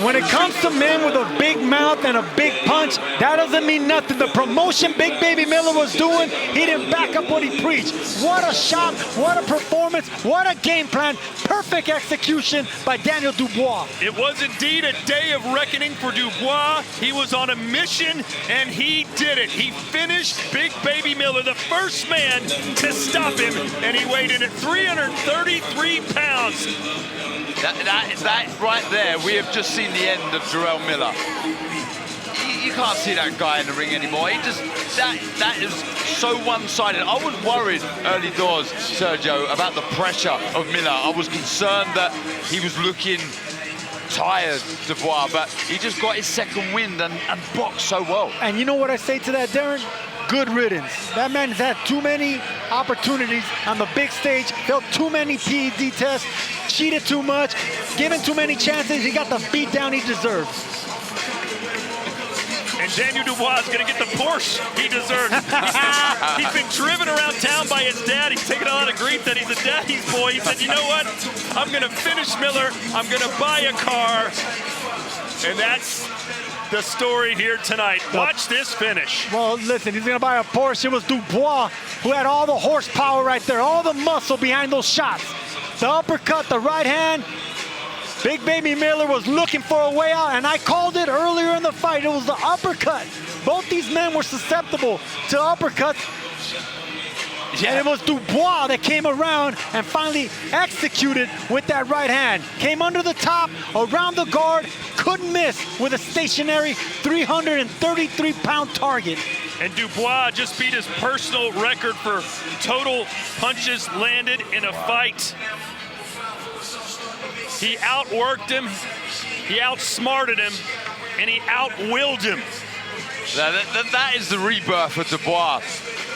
When it comes to men with a big mouth and a big punch, that doesn't mean nothing. The promotion Big Baby Miller was doing, he didn't back up what he preached. What a shot, what a performance, what a game plan. Perfect execution by Daniel Dubois. It was indeed a day of reckoning for Dubois. He was on a mission, and he did it. He finished Big Baby Miller, the first man to stop him, and he weighed in at 333 pounds. That right there, we have just seen the end of Jarrell Miller. You can't see that guy in the ring anymore. That is so one-sided. I was worried early doors, Sergio, about the pressure of Miller. I was concerned that he was looking tired, Dubois, but he just got his second wind and boxed so well. And you know what I say to that, Darren? Good riddance. That man's had too many opportunities on the big stage, failed too many PED tests, cheated too much, given too many chances. He got the beat down he deserves. And Daniel Dubois is going to get the Porsche he deserves. He's been driven around town by his dad. He's taken a lot of grief that he's a daddy's boy. He said, you know what? I'm going to finish Miller. I'm going to buy a car. And that's the story here tonight. Watch this finish. Well, listen, he's gonna buy a Porsche. It was Dubois who had all the horsepower right there, all the muscle behind those shots. The uppercut, the right hand. Big Baby Miller was looking for a way out, and I called it earlier in the fight. It was the uppercut. Both these men were susceptible to uppercuts. Yeah. And it was Dubois that came around and finally executed with that right hand. Came under the top, around the guard, couldn't miss with a stationary 333-pound target. And Dubois just beat his personal record for total punches landed in a fight. He outworked him, he outsmarted him, and he outwilled him. That is the rebirth of Dubois.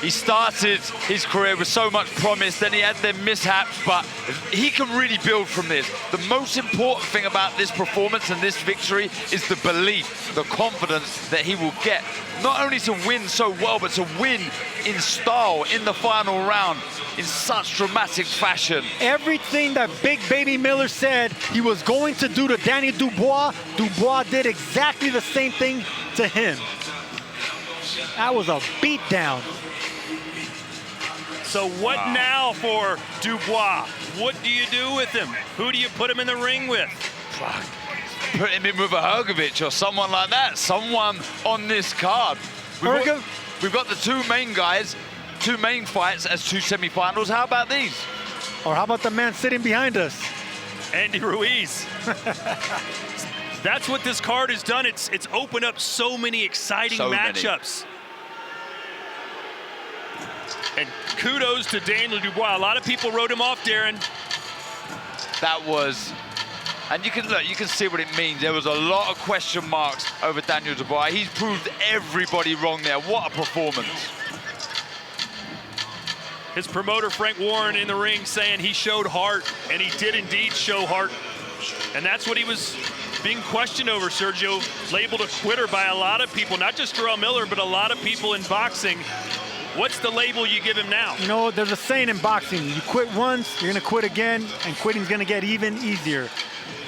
He started his career with so much promise, then he had their mishaps, but he can really build from this. The most important thing about this performance and this victory is the belief, the confidence that he will get. Not only to win so well, but to win in style in the final round in such dramatic fashion. Everything that Big Baby Miller said he was going to do to Daniel Dubois, Dubois did exactly the same thing to him. That was a beatdown. So what now for Dubois? What do you do with him? Who do you put him in the ring with? Put him in with a Hrgovic or someone like that. Someone on this card. We've got the two main guys, two main fights as two semifinals. How about these? Or how about the man sitting behind us? Andy Ruiz. That's what this card has done. It's opened up so many exciting matchups. And kudos to Daniel Dubois. A lot of people wrote him off, Darren. That was, and you can see what it means. There was a lot of question marks over Daniel Dubois. He's proved everybody wrong there. What a performance. His promoter, Frank Warren, in the ring saying he showed heart, and he did indeed show heart. And that's what he was being questioned over, Sergio. Labeled a quitter by a lot of people, not just Jarrell Miller, but a lot of people in boxing. What's the label you give him now? You know, there's a saying in boxing, you quit once, you're gonna quit again, and quitting's gonna get even easier.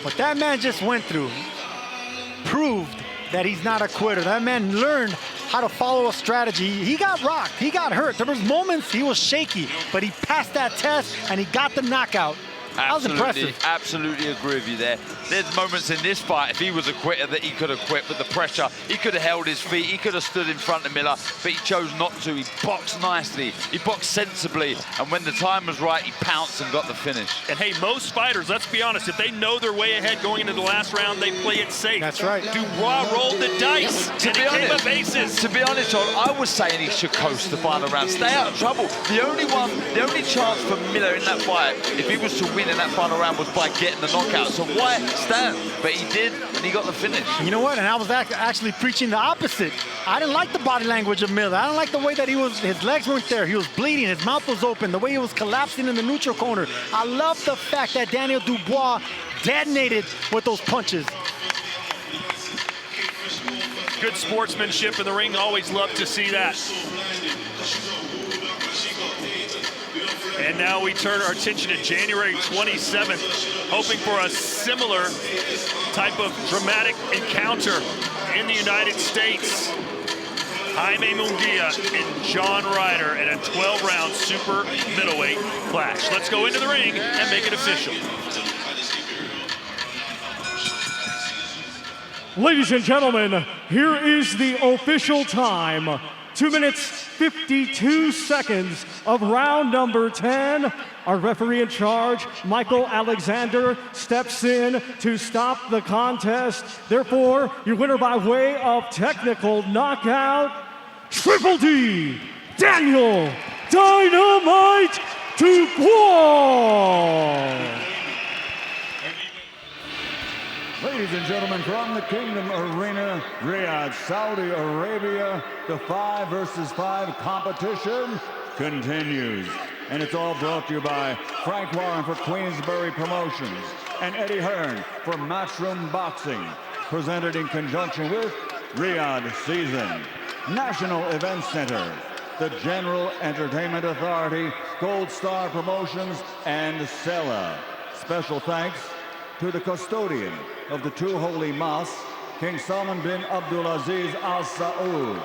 What that man just went through proved that he's not a quitter. That man learned how to follow a strategy. He got rocked, he got hurt. There was moments he was shaky, but he passed that test and he got the knockout. That was impressive. Absolutely agree with you there. There's moments in this fight, if he was a quitter, that he could have quit with the pressure. He could have held his feet. He could have stood in front of Miller, but he chose not to. He boxed nicely. He boxed sensibly. And when the time was right, he pounced and got the finish. And hey, most fighters, let's be honest, if they know their way ahead going into the last round, they play it safe. That's right. Dubois rolled the dice, and he came up aces. To be honest, John, I was saying he should coast the final round. Stay out of trouble. The only chance for Miller in that fight, if he was to win in that final round, was by getting the knockout. So why stand? But he did, and he got the finish. You know what? And I was actually preaching the opposite. I didn't like the body language of Miller. I didn't like the way that his legs weren't there. He was bleeding, his mouth was open, the way he was collapsing in the neutral corner. I love the fact that Daniel Dubois detonated with those punches. Good sportsmanship in the ring. Always love to see that. And now we turn our attention to January 27th, hoping for a similar type of dramatic encounter in the United States. Jaime Munguia and John Ryder in a 12-round super middleweight clash. Let's go into the ring and make it official. Ladies and gentlemen, here is the official time. 2 minutes, 52 seconds of round number 10. Our referee in charge, Michael Alexander, steps in to stop the contest. Therefore, your winner by way of technical knockout, Triple D, Daniel Dynamite Dubois. Ladies and gentlemen, from the Kingdom Arena, Riyadh, Saudi Arabia, the 5 versus 5 competition continues. And it's all brought to you by Frank Warren for Queensberry Promotions and Eddie Hearn for Matchroom Boxing. Presented in conjunction with Riyadh Season, National Event Center, the General Entertainment Authority, Gold Star Promotions, and Sella. Special thanks to the custodian of the two holy mosques, King Salman bin Abdulaziz Al Saud,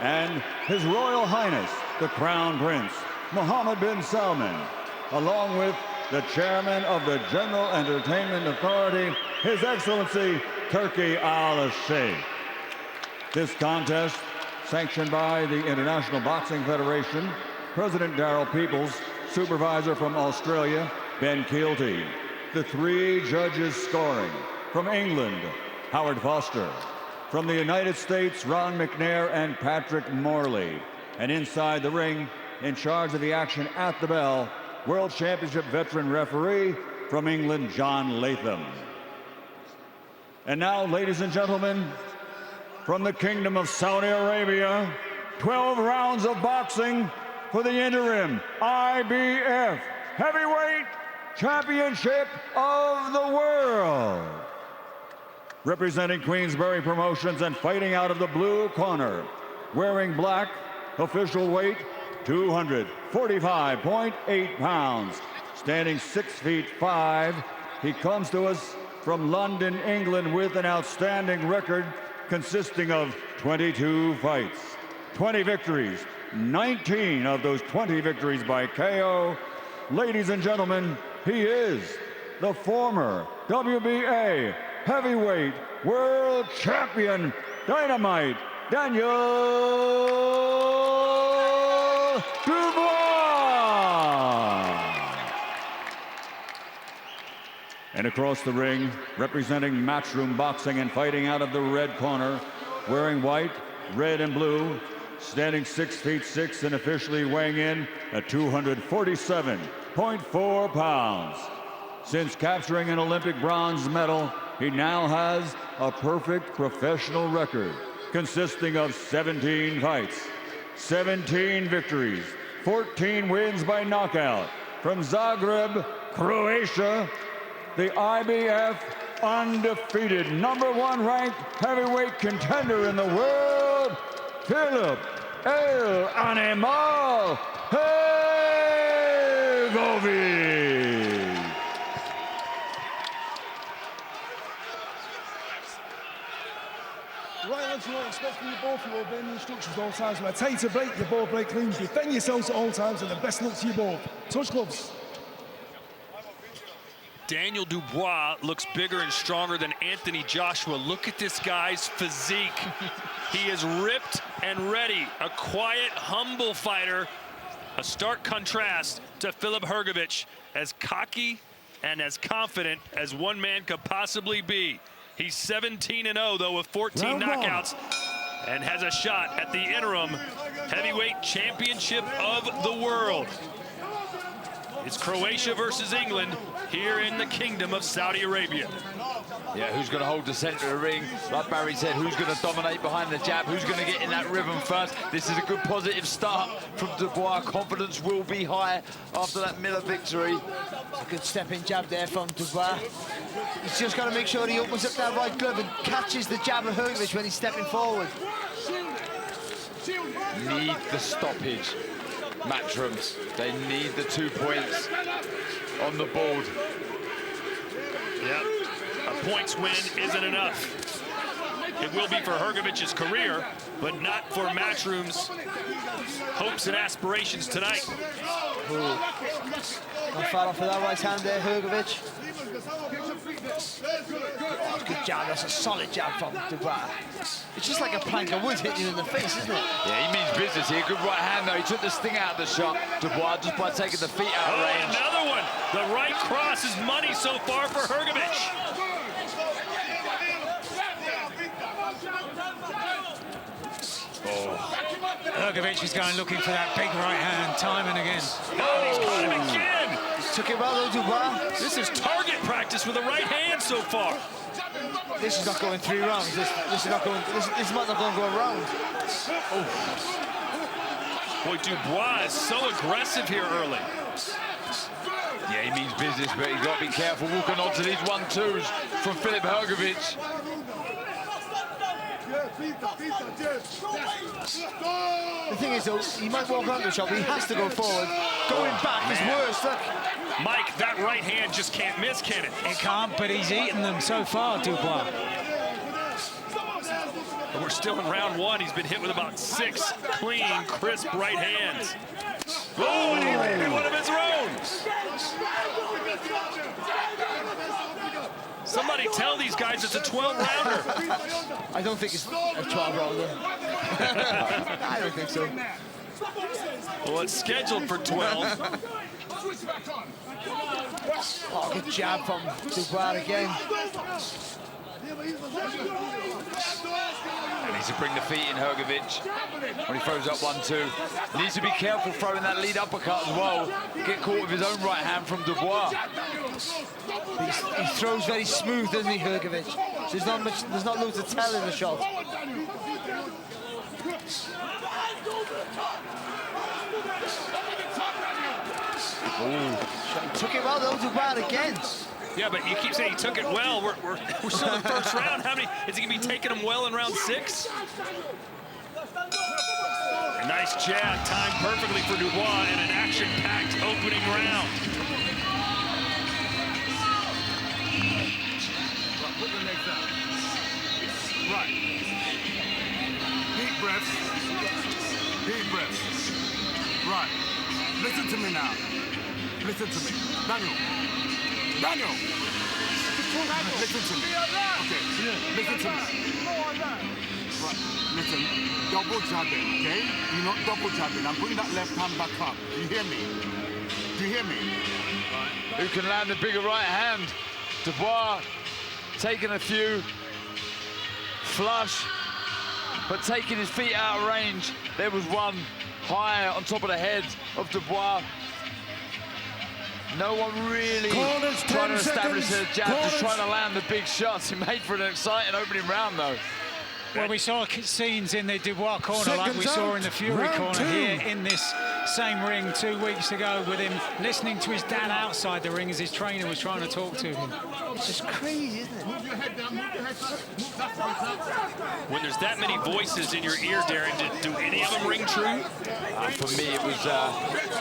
and His Royal Highness, the Crown Prince, Mohammed bin Salman, along with the Chairman of the General Entertainment Authority, His Excellency Turki Al-Sheikh. This contest, sanctioned by the International Boxing Federation, President Darryl Peoples, supervisor from Australia, Ben Keelty. The 3 judges scoring: from England, Howard Foster; from the United States, Ron McNair and Patrick Morley; and inside the ring, in charge of the action at the bell, World Championship veteran referee from England, John Latham. And now, ladies and gentlemen, from the Kingdom of Saudi Arabia, 12 rounds of boxing for the interim IBF Heavyweight Championship of the World. Representing Queensberry Promotions and fighting out of the blue corner, wearing black, official weight 245.8 pounds, standing 6 feet 5. He comes to us from London, England, with an outstanding record consisting of 22 fights, 20 victories, 19 of those 20 victories by KO. Ladies and gentlemen, he is the former WBA Heavyweight World Champion, Dynamite Daniel Dubois. And across the ring, representing Matchroom Boxing and fighting out of the red corner, wearing white, red, and blue, standing 6 feet 6 and officially weighing in at 247.4 pounds. Since capturing an Olympic bronze medal, he now has a perfect professional record consisting of 17 fights, 17 victories, 14 wins by knockout. From Zagreb, Croatia, the IBF undefeated #1 ranked heavyweight contender in the world, Filip El Animal Hrgovic. Right, lads, you don't expect from you both. You obey the instructions at all times. When I tell you to break, you both break clean. Defend yourselves at all times, and the best luck to you both. Touch gloves. Daniel Dubois looks bigger and stronger than Anthony Joshua. Look at this guy's physique. He is ripped and ready. A quiet, humble fighter. A stark contrast to Filip Hrgovic, as cocky and as confident as one man could possibly be. He's 17-0, though, with 14 knockouts, and has a shot at the interim heavyweight championship of the world. It's Croatia versus England here in the Kingdom of Saudi Arabia. Yeah, who's going to hold the center of the ring? Like Barry said, who's going to dominate behind the jab? Who's going to get in that rhythm first? This is a good positive start from Dubois. Confidence will be high after that Miller victory. A good stepping jab there from Dubois. He's just got to make sure he opens up that right glove and catches the jab of Hrgovic when he's stepping forward. Need the stoppage. Matchrooms, they need the 2 points on the board. Yep, a points win isn't enough. It will be for Hrgovic's career, but not for Matchroom's hopes and aspirations tonight. Not far off with that right hand there, Hrgovic. Good jab, that's a solid jab from Dubois. It's just like a plank of wood hitting you in the face, isn't it? Yeah, he means business here. Good right hand, though. He took the sting out of the shot, Dubois, just by taking the feet out of range. Another one. The right cross is money so far for Hrgovic. Hrgovic is going looking for that big right hand time and again. Oh, he's caught him again. Took it well, though, Dubois. This is target practice with the right hand so far. This is not going 3 rounds. This is not going. This might not go around. Oh. Boy, Dubois is so aggressive here early. Yeah, he means business, but he's got to be careful walking onto these 1-2s from Filip Hrgovic. The thing is, though, he might walk on the shot, but he has to go forward. Going back is worse. Look. Mike, that right hand just can't miss, can it? It can't, but he's eaten them so far, Dubois. And we're still in round one. He's been hit with about 6 clean, crisp right hands. Oh, and he landed one of his own. Somebody tell these guys it's a 12-rounder. I don't think it's a 12-rounder. I don't think so. Well, it's scheduled for 12. Oh, good jab from Dubois again. And needs to bring the feet in, Hrgovic, when he throws up 1-2. Needs to be careful throwing that lead uppercut as well. Get caught with his own right hand from Dubois. He throws very smooth, doesn't he, Hrgovic? There's not loads to tell in the shot. Ooh. Took it well though, Dubois again. Yeah, but you keep saying he took it well. We're still in the first round. How many is he gonna be taking him well in round 6? A nice jab, timed perfectly for Dubois, and an action-packed opening round. Put the legs out. Right. Deep breaths. Deep breaths. Right. Listen to me now. Listen to me. Daniel. Daniel! Listen to me. Okay. Listen to me. Right. Listen. Double jabbing, okay? You're not double jabbing. I'm bringing that left hand back up. You hear me? Do you hear me? Who can land the bigger right hand? Dubois taking a few. Flush. But taking his feet out of range. There was one high on top of the head of Dubois. No one really trying to establish a jab, just trying to land the big shots. He made for an exciting opening round, though. Well, we saw scenes in the Dubois corner like we saw in the Fury corner here in this same ring 2 weeks ago, with him listening to his dad outside the ring as his trainer was trying to talk to him. It's just crazy, isn't it? When there's that many voices in your ear, Darren, do any of them ring true? For me, it was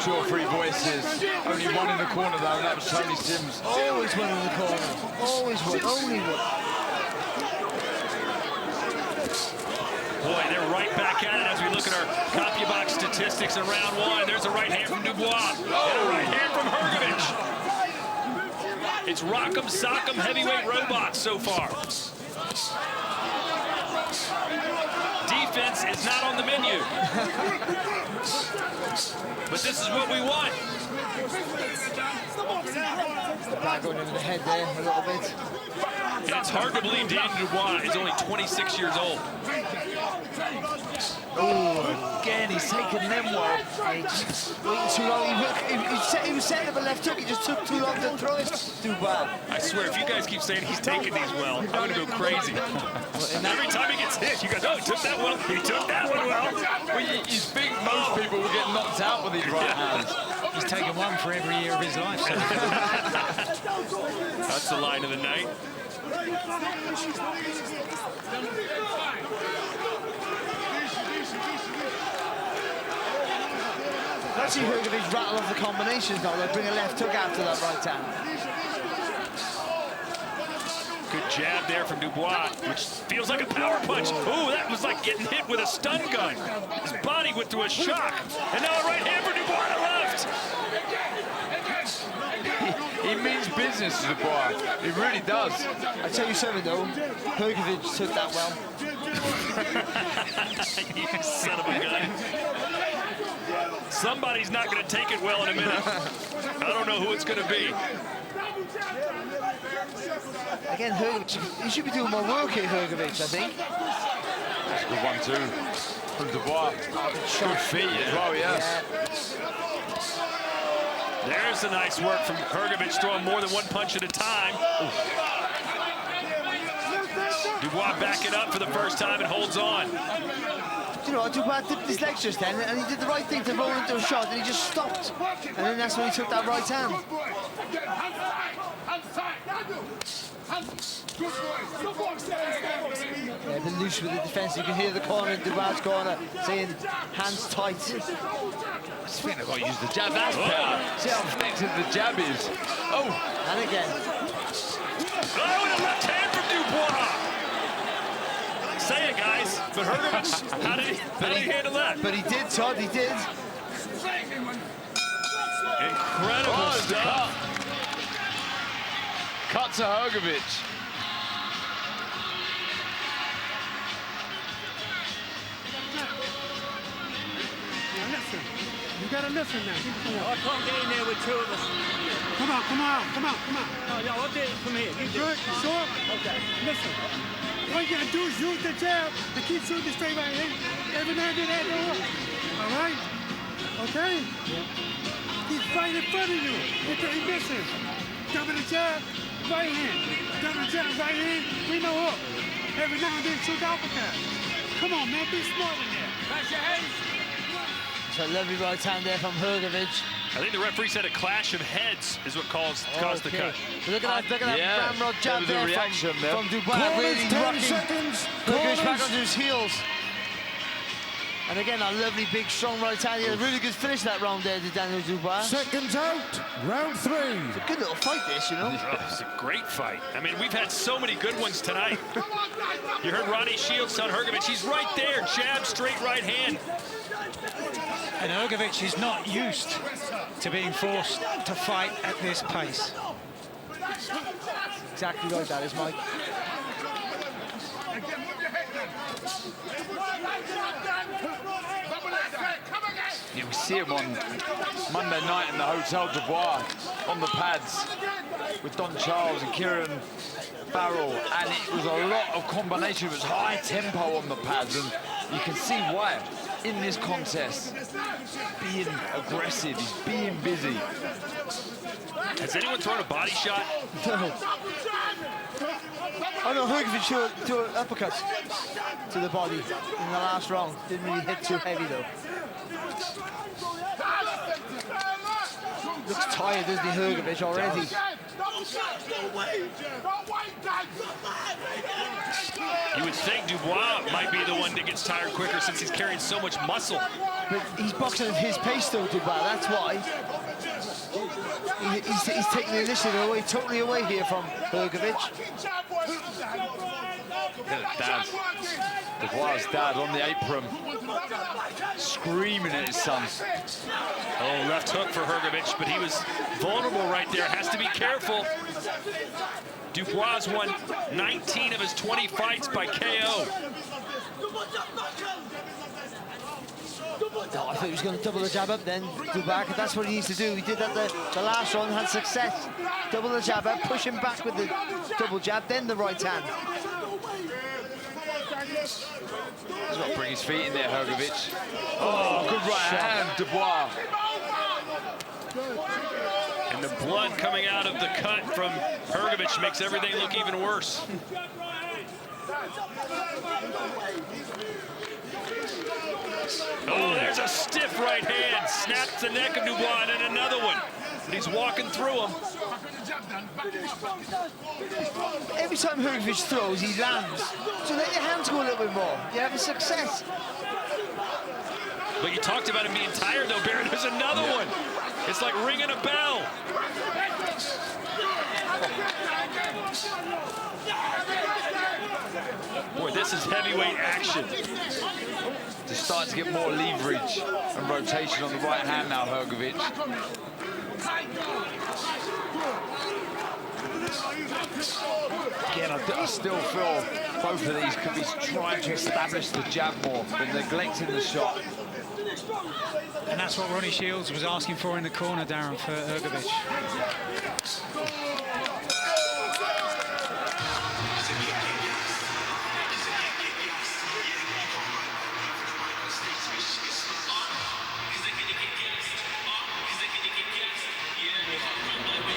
2 or 3 voices. Only one in the corner, though, and that was Tony Sims. Always one in the corner. Always one. Only one. Boy, they're right back at it as we look at our CompuBox statistics in round 1. There's a right hand from Dubois and a right hand from Hrgovic. It's rock'em sock'em heavyweight robots so far. Defense is not on the menu. But this is what we want. The back going into the head there a little bit. And it's hard to believe Daniel Dubois is only 26 years old. Oh, again, he's taking them well. Waiting too long. He was setting up a left hook. He just took too long to throw it. Dubois. I swear, if you guys keep saying he's taking these well, I'm going to go crazy. Every time he gets hit, you go, oh, he took that well. He took that one well. Well, you think most people will get knocked out with these right hands. He's taken one for every year of his life. So. That's the line of the night. Let's see Hrgovic rattle off the combinations now. They bring a left hook after that right hand. Good jab there from Dubois, which feels like a power punch. Ooh, that was like getting hit with a stun gun. His body went through a shock. And now a right hand for Dubois to left. He means business, Dubois. He really does. I tell you something though, Hrgovic took that well. You son of a gun. Somebody's not going to take it well in a minute. I don't know who it's going to be. Again, Hrgovic, he should be doing more work here, Hrgovic, I think. That's a good 1-2 from Dubois. Good feet as well, yes. There's the nice work from Hrgovic, throwing more than one punch at a time. Dubois backing up for the first time and holds on. You know, Dubois dipped his legs just then, and he did the right thing to roll into a shot, and he just stopped. And then that's when he took that right hand. Yeah, a bit loose with the defense. You can hear the corner in Dubois' corner saying, hands tight. I just think they've got to use the jab. That's better. See how effective the jab is. Oh! And again. Oh, and a left hand from Dubois. Say it, guys. But Hrgovic, how did he handle that? But he did, Todd, he did. Incredible stuff. Cut to Hrgovic. Listen, you gotta listen now. I can't get in there with two of us. Come on, come on, come on, come on. Oh, no, I'll do it from here. You good? You sure? Okay. Listen, all you gotta do is use the jab and keep shooting straight right here. Every now and then that go up. All right? Okay? He's right in front of you until he misses. Double the jab, right hand. Double the jab, right hand. We know up. Every now and then shoot the uppercut. Come on, man, be smart in there. Pass your hands. So lovely right hand there from Hrgovic. I think the referee said a clash of heads is what caused the cut. Look at that ramrod jab there from Dubois. Corners, Really 10 rocking seconds. Hrgovic back Corners. onto his heels. And again, a lovely, big, strong right hand. He had a really good finish that round there to Daniel Dubois. Seconds out, round 3. It's a good little fight, this, you know. Oh, it's a great fight. I mean, we've had so many good ones tonight. You heard Ronnie Shields tell Hrgovic, he's right there, jab, straight right hand. And Hrgovic is not used to being forced to fight at this pace. Exactly right, that is, Mike. Yeah, we see him on Monday night in the Hotel Dubois on the pads with Don Charles and Kieran Farrell, and it was a lot of combination. It was high tempo on the pads, and you can see why in this contest. Being aggressive, he's being busy. Has anyone thrown a body shot? Oh no, Hrgovic threw an uppercut to the body in the last round. Didn't really hit too heavy though. Looks tired, doesn't he, Hrgovic already? You would think Dubois might be the one that gets tired quicker since he's carrying so much muscle. But he's boxing at his pace though, Dubois, that's why. He's taking the initiative away, totally away here from Hrgovic. Dad, Dubois' dad on the apron, screaming at his son. Oh, left hook for Hrgovic, but he was vulnerable right there. Has to be careful. Dubois won 19 of his 20 fights by KO. No, I thought he was going to double the jab up then, Dubois. That's what he needs to do. He did that the last round, had success. Double the jab up, push him back with the double jab, then the right hand. He's got to bring his feet in there, Hrgovic. Oh, good right hand, Dubois. And the blood coming out of the cut from Hrgovic makes everything look even worse. Oh, there's a stiff right hand. Snaps the neck of Dubois, and then another one. But he's walking through him. Every time Hrgovic throws, he lands. So let your hands go a little bit more. You're having success. But you talked about him being tired, though, Barry. There's another one. It's like ringing a bell. Boy, this is heavyweight action. Just starting to get more leverage and rotation on the right hand now, Hrgovic. Again, I still feel both of these could be trying to establish the jab more, but neglecting the shot. And that's what Ronnie Shields was asking for in the corner, Darren, for Hrgovic.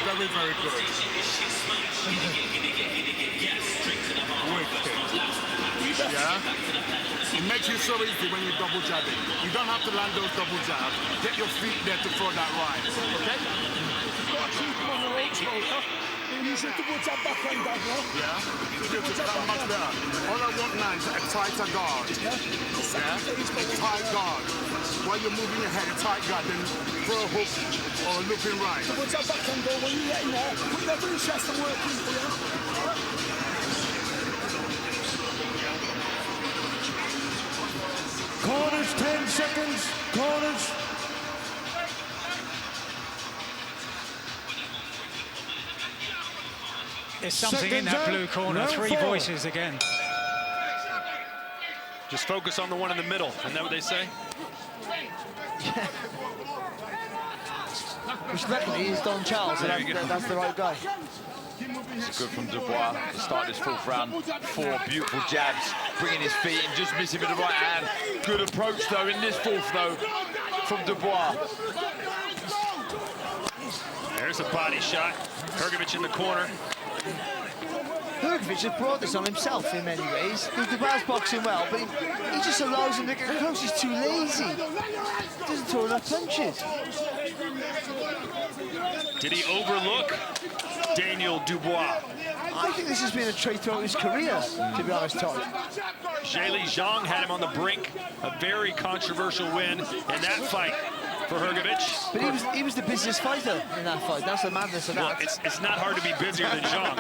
Very, very good. Yeah? It makes you so easy when you double jab it. You don't have to land those double jabs. Get your feet there to throw that right. Okay? Yeah? That's much better. All I want now is a tighter guard. Yeah? A tight guard. While you're moving your head, a tight guard, then throw a hook or a looping right. What's that backhand go when you get in there? Put that blue chest and work in for you. Corners, 10 seconds. Corners. There's something in that blue corner. Three voices again. Just focus on the one in the middle. Isn't that what they say? Which luckily is Don Charles, and that's the right guy. It's good from Dubois to start this fourth round. 4 beautiful jabs, bringing his feet and just missing with the right hand. Good approach though in this fourth though from Dubois. There's a body shot. Hrgovic in the corner. Hrgovic has brought this on himself in many ways. Dubois boxing well, but he just allows him to get close. He's too lazy. He doesn't throw enough punches. Did he overlook Daniel Dubois? I think this has been a trait throughout his career, to be honest, Todd. Zheli Zhang had him on the brink. A very controversial win in that fight for Hrgovic. But he was the busiest fighter in that fight. That's the madness of that. It's not hard to be busier than Zhang.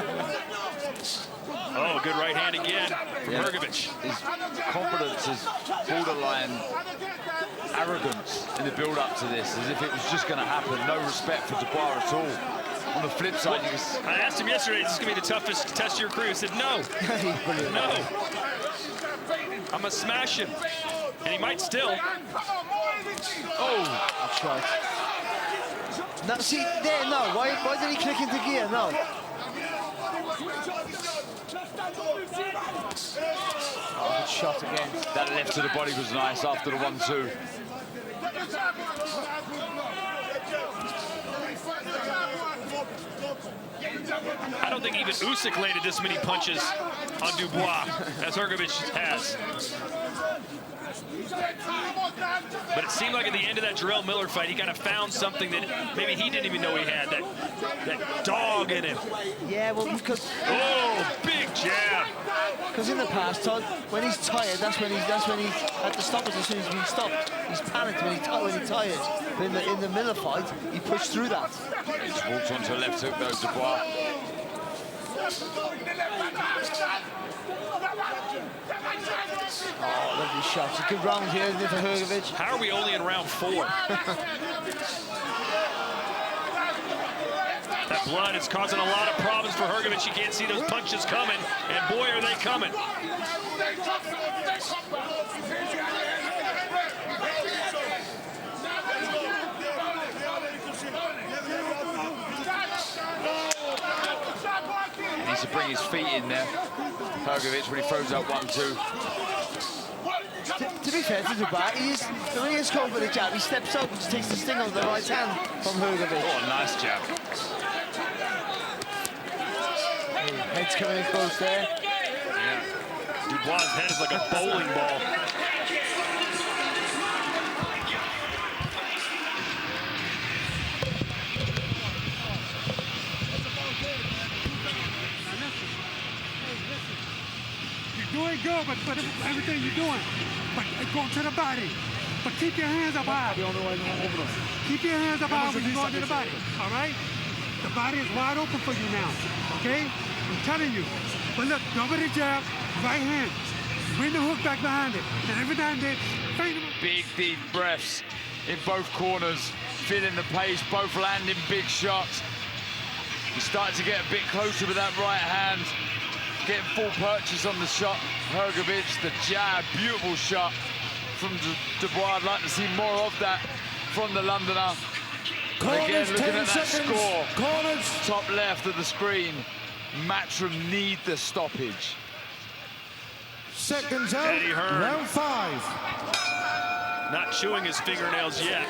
Oh, good right hand again from Hrgovic. His confidence is borderline arrogance in the build-up to this, as if it was just going to happen. No respect for Dubois at all. On the flip side, you can... I asked him yesterday, is this going to be the toughest test of your career? He said, no. No. I'm going to smash him. And he might still. Oh, that's right. Now, see, there, no. Why did he click into gear? No. Oh, good shot again. That left to the body was nice after the 1-2. I don't think even Usyk landed this many punches on Dubois as Hrgovic has. But it seemed like at the end of that Jarrell Miller fight, he kind of found something that maybe he didn't even know he had, that dog in him. Yeah, well, because... Oh, big jab. Because in the past, Todd, when he's tired, that's when he had to stop it as soon as he stopped. He's panicked when he's tired. But in the Miller fight, he pushed through that. He just walks onto a left hook though, Dubois. Oh, lovely shot. It's a good round here, isn't it, for Hrgovic? How are we only in round 4? That blood is causing a lot of problems for Hrgovic. You can't see those punches coming, and boy, are they coming. He needs to bring his feet in there. Hrgovic when he throws out 1-2. To be fair to Dubois, when he is called for the jab, he steps up and just takes the sting of the right hand from Hrgovic. Oh, nice jab. Head's coming in close there. Yeah. Dubois' head is like a bowling ball. You're doing good, but everything you're doing, but go to the body. But keep your hands up high. Keep your hands up high when you go into the body, all right? The body is wide open for you now, okay? I'm telling you. But look, over the jab, right hand. Bring the hook back behind it. And every time they feint him. Big, deep breaths in both corners. Feeling the pace, both landing big shots. He's starting to get a bit closer with that right hand. Getting full purchase on the shot. Hrgovic, the jab, beautiful shot from Dubois. I'd like to see more of that from the Londoner. And again, looking at that score, top left of the screen, Matchroom need the stoppage. Seconds out, round 5. Not chewing his fingernails yet,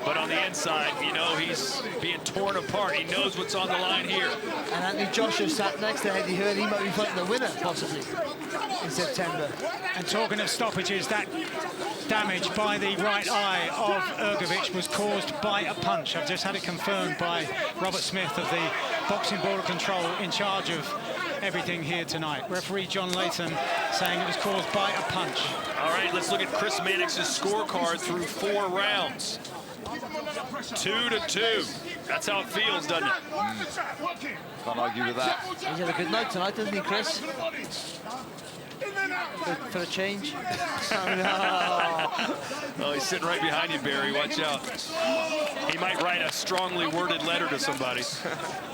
but on the inside, you know, he's being torn apart. He knows what's on the line here. And Anthony Joshua sat next to Eddie Hearn. He might be fighting the winner, possibly, in September. And talking of stoppages, that damage by the right eye of Hrgovic was caused by a punch. I've just had it confirmed by Robert Smith of the Boxing Board of Control in charge of everything here tonight. Referee John Layton saying it was caused by a punch. All right, let's look at Chris Mannix's scorecard through 4 rounds. 2-2. That's how it feels, doesn't it? Can't argue with that. He's had a good night tonight, doesn't he, Chris? For a change. Oh, he's sitting right behind you, Barry. Watch out. He might write a strongly worded letter to somebody.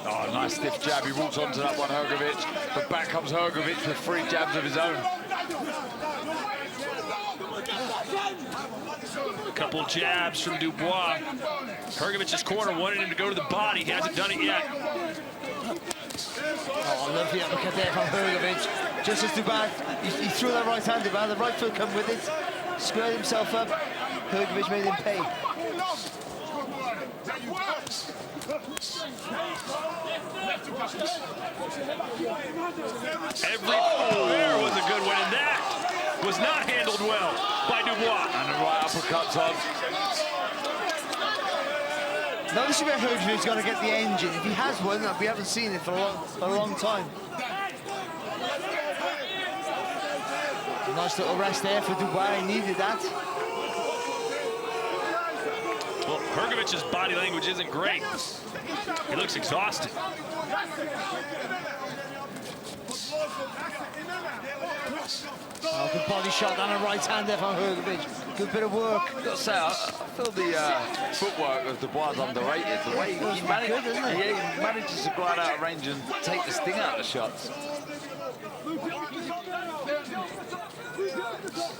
Oh, nice stiff jab. He walks onto that one, Hrgovic. But back comes Hrgovic with 3 jabs of his own. A couple jabs from Dubois. Hrgovic's corner wanted him to go to the body. He hasn't done it yet. Oh, lovely uppercut there from Hrgovic. Just as Dubois, he threw that right hand, Dubois. The right foot come with it. Squared himself up. Hrgovic made him pay. There was a good one, and that was not handled well by Dubois. And the right uppercut's on. Now this is where Hrgovic's got to get the engine. If he has one, we haven't seen it for a long time. Nice little rest there for Dubois. He needed that. Well, Hrgovic's body language isn't great. He looks exhausted. Oh, good body shot and a right hand there from Hrgovic. Good bit of work. I've got to say, I feel the footwork of Dubois is underrated. The way he manages to glide out of range and take the sting out of the shots.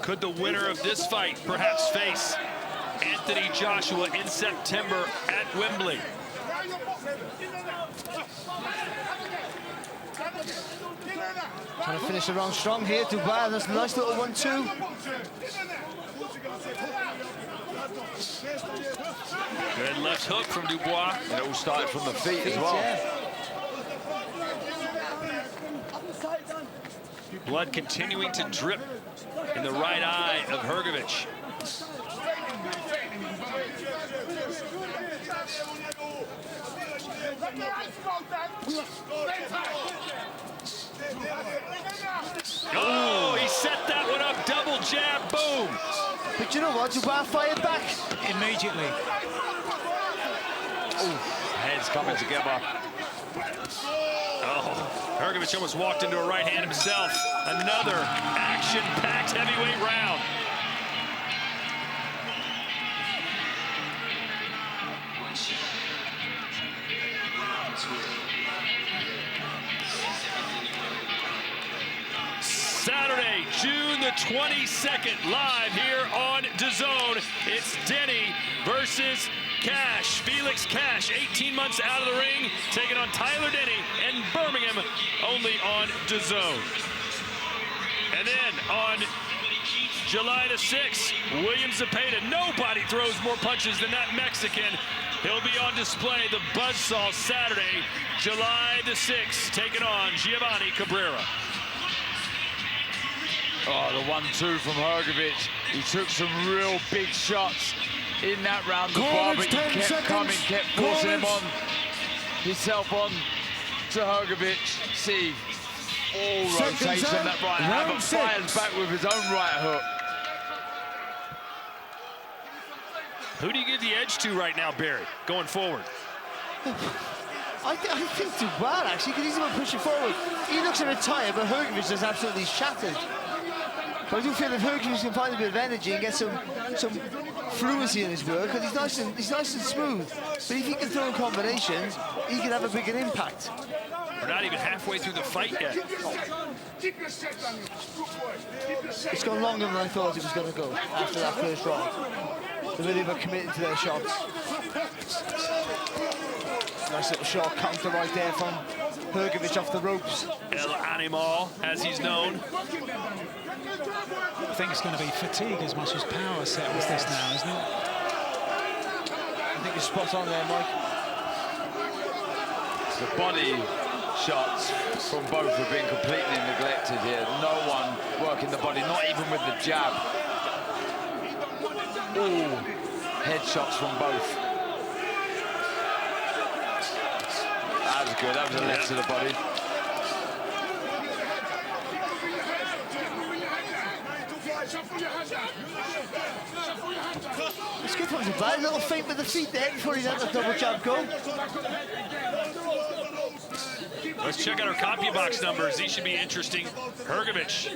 Could the winner of this fight perhaps face Anthony Joshua in September at Wembley? Trying to finish the round strong here. Dubois, that's a nice little 1-2. Good left hook from Dubois. It all started from the feet as well. Yeah. Blood continuing to drip in the right eye of Hrgovic. Oh, he set that one up, double jab, boom. But you know what, Dubois fired back. Immediately. Ooh, heads coming together. Oh, Hrgovic almost walked into a right hand himself. Another action-packed heavyweight round. Saturday, June the 22nd, live here on DAZN. It's Denny versus Cash. Felix Cash, 18 months out of the ring, taking on Tyler Denny in Birmingham, only on DAZN. And then on July the 6th, William Zepeda. Nobody throws more punches than that Mexican. He'll be on display, the Buzzsaw, Saturday, July the 6th, taking on Giovanni Cabrera. Oh, the 1-2 from Hrgovic. He took some real big shots in that round. The bar, but he kept coming, kept forcing him on, himself on to Hrgovic. See, all rotation that right hand, but fires back with his own right hook. Who do you give the edge to right now, Barry, going forward? I think Dubois, actually, because he's the one pushing forward. He looks a bit tired, but Hrgovic is absolutely shattered. But I do feel if Hrgovic can find a bit of energy and get some fluency in his work, because he's nice and smooth. But if he can throw in combinations, he can have a bigger impact. We're not even halfway through the fight yet. It's gone longer than I thought it was going to go after that first round. The way they were committed to their shots. Nice little short counter right there from Hrgovic off the ropes. El Animal, as he's known. I think it's going to be fatigue as much as power settles this now, isn't it? I think you're spot on there, Mike. The body shots from both have been completely neglected here. No one working the body, not even with the jab. Ooh, headshots from both. That was good, that was a left to the body. It's good from Dubois. A little feint with the feet there before he let the double jab go. Let's check out our CompuBox numbers. These should be interesting. Hrgovic,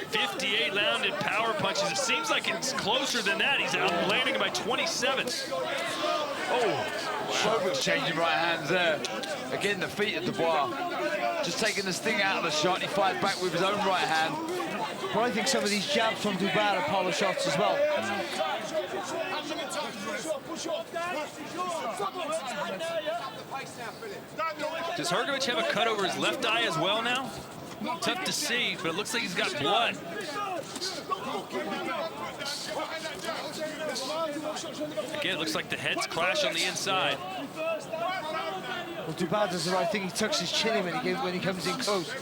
58 landed power punches. It seems like it's closer than that. He's outlanding by 27. Oh, Hrgovic's changing right hands there. Again, the feet of Dubois. Just taking the sting out of the shot. He fires back with his own right hand. But I think some of these jabs from Dubois are power shots as well. Does Hrgovic have a cut over his left eye as well now? Tough to see, but it looks like he's got blood. Again, it looks like the heads clash on the inside. Well, Dubois does the right thing. He tucks his chin in when he comes in close.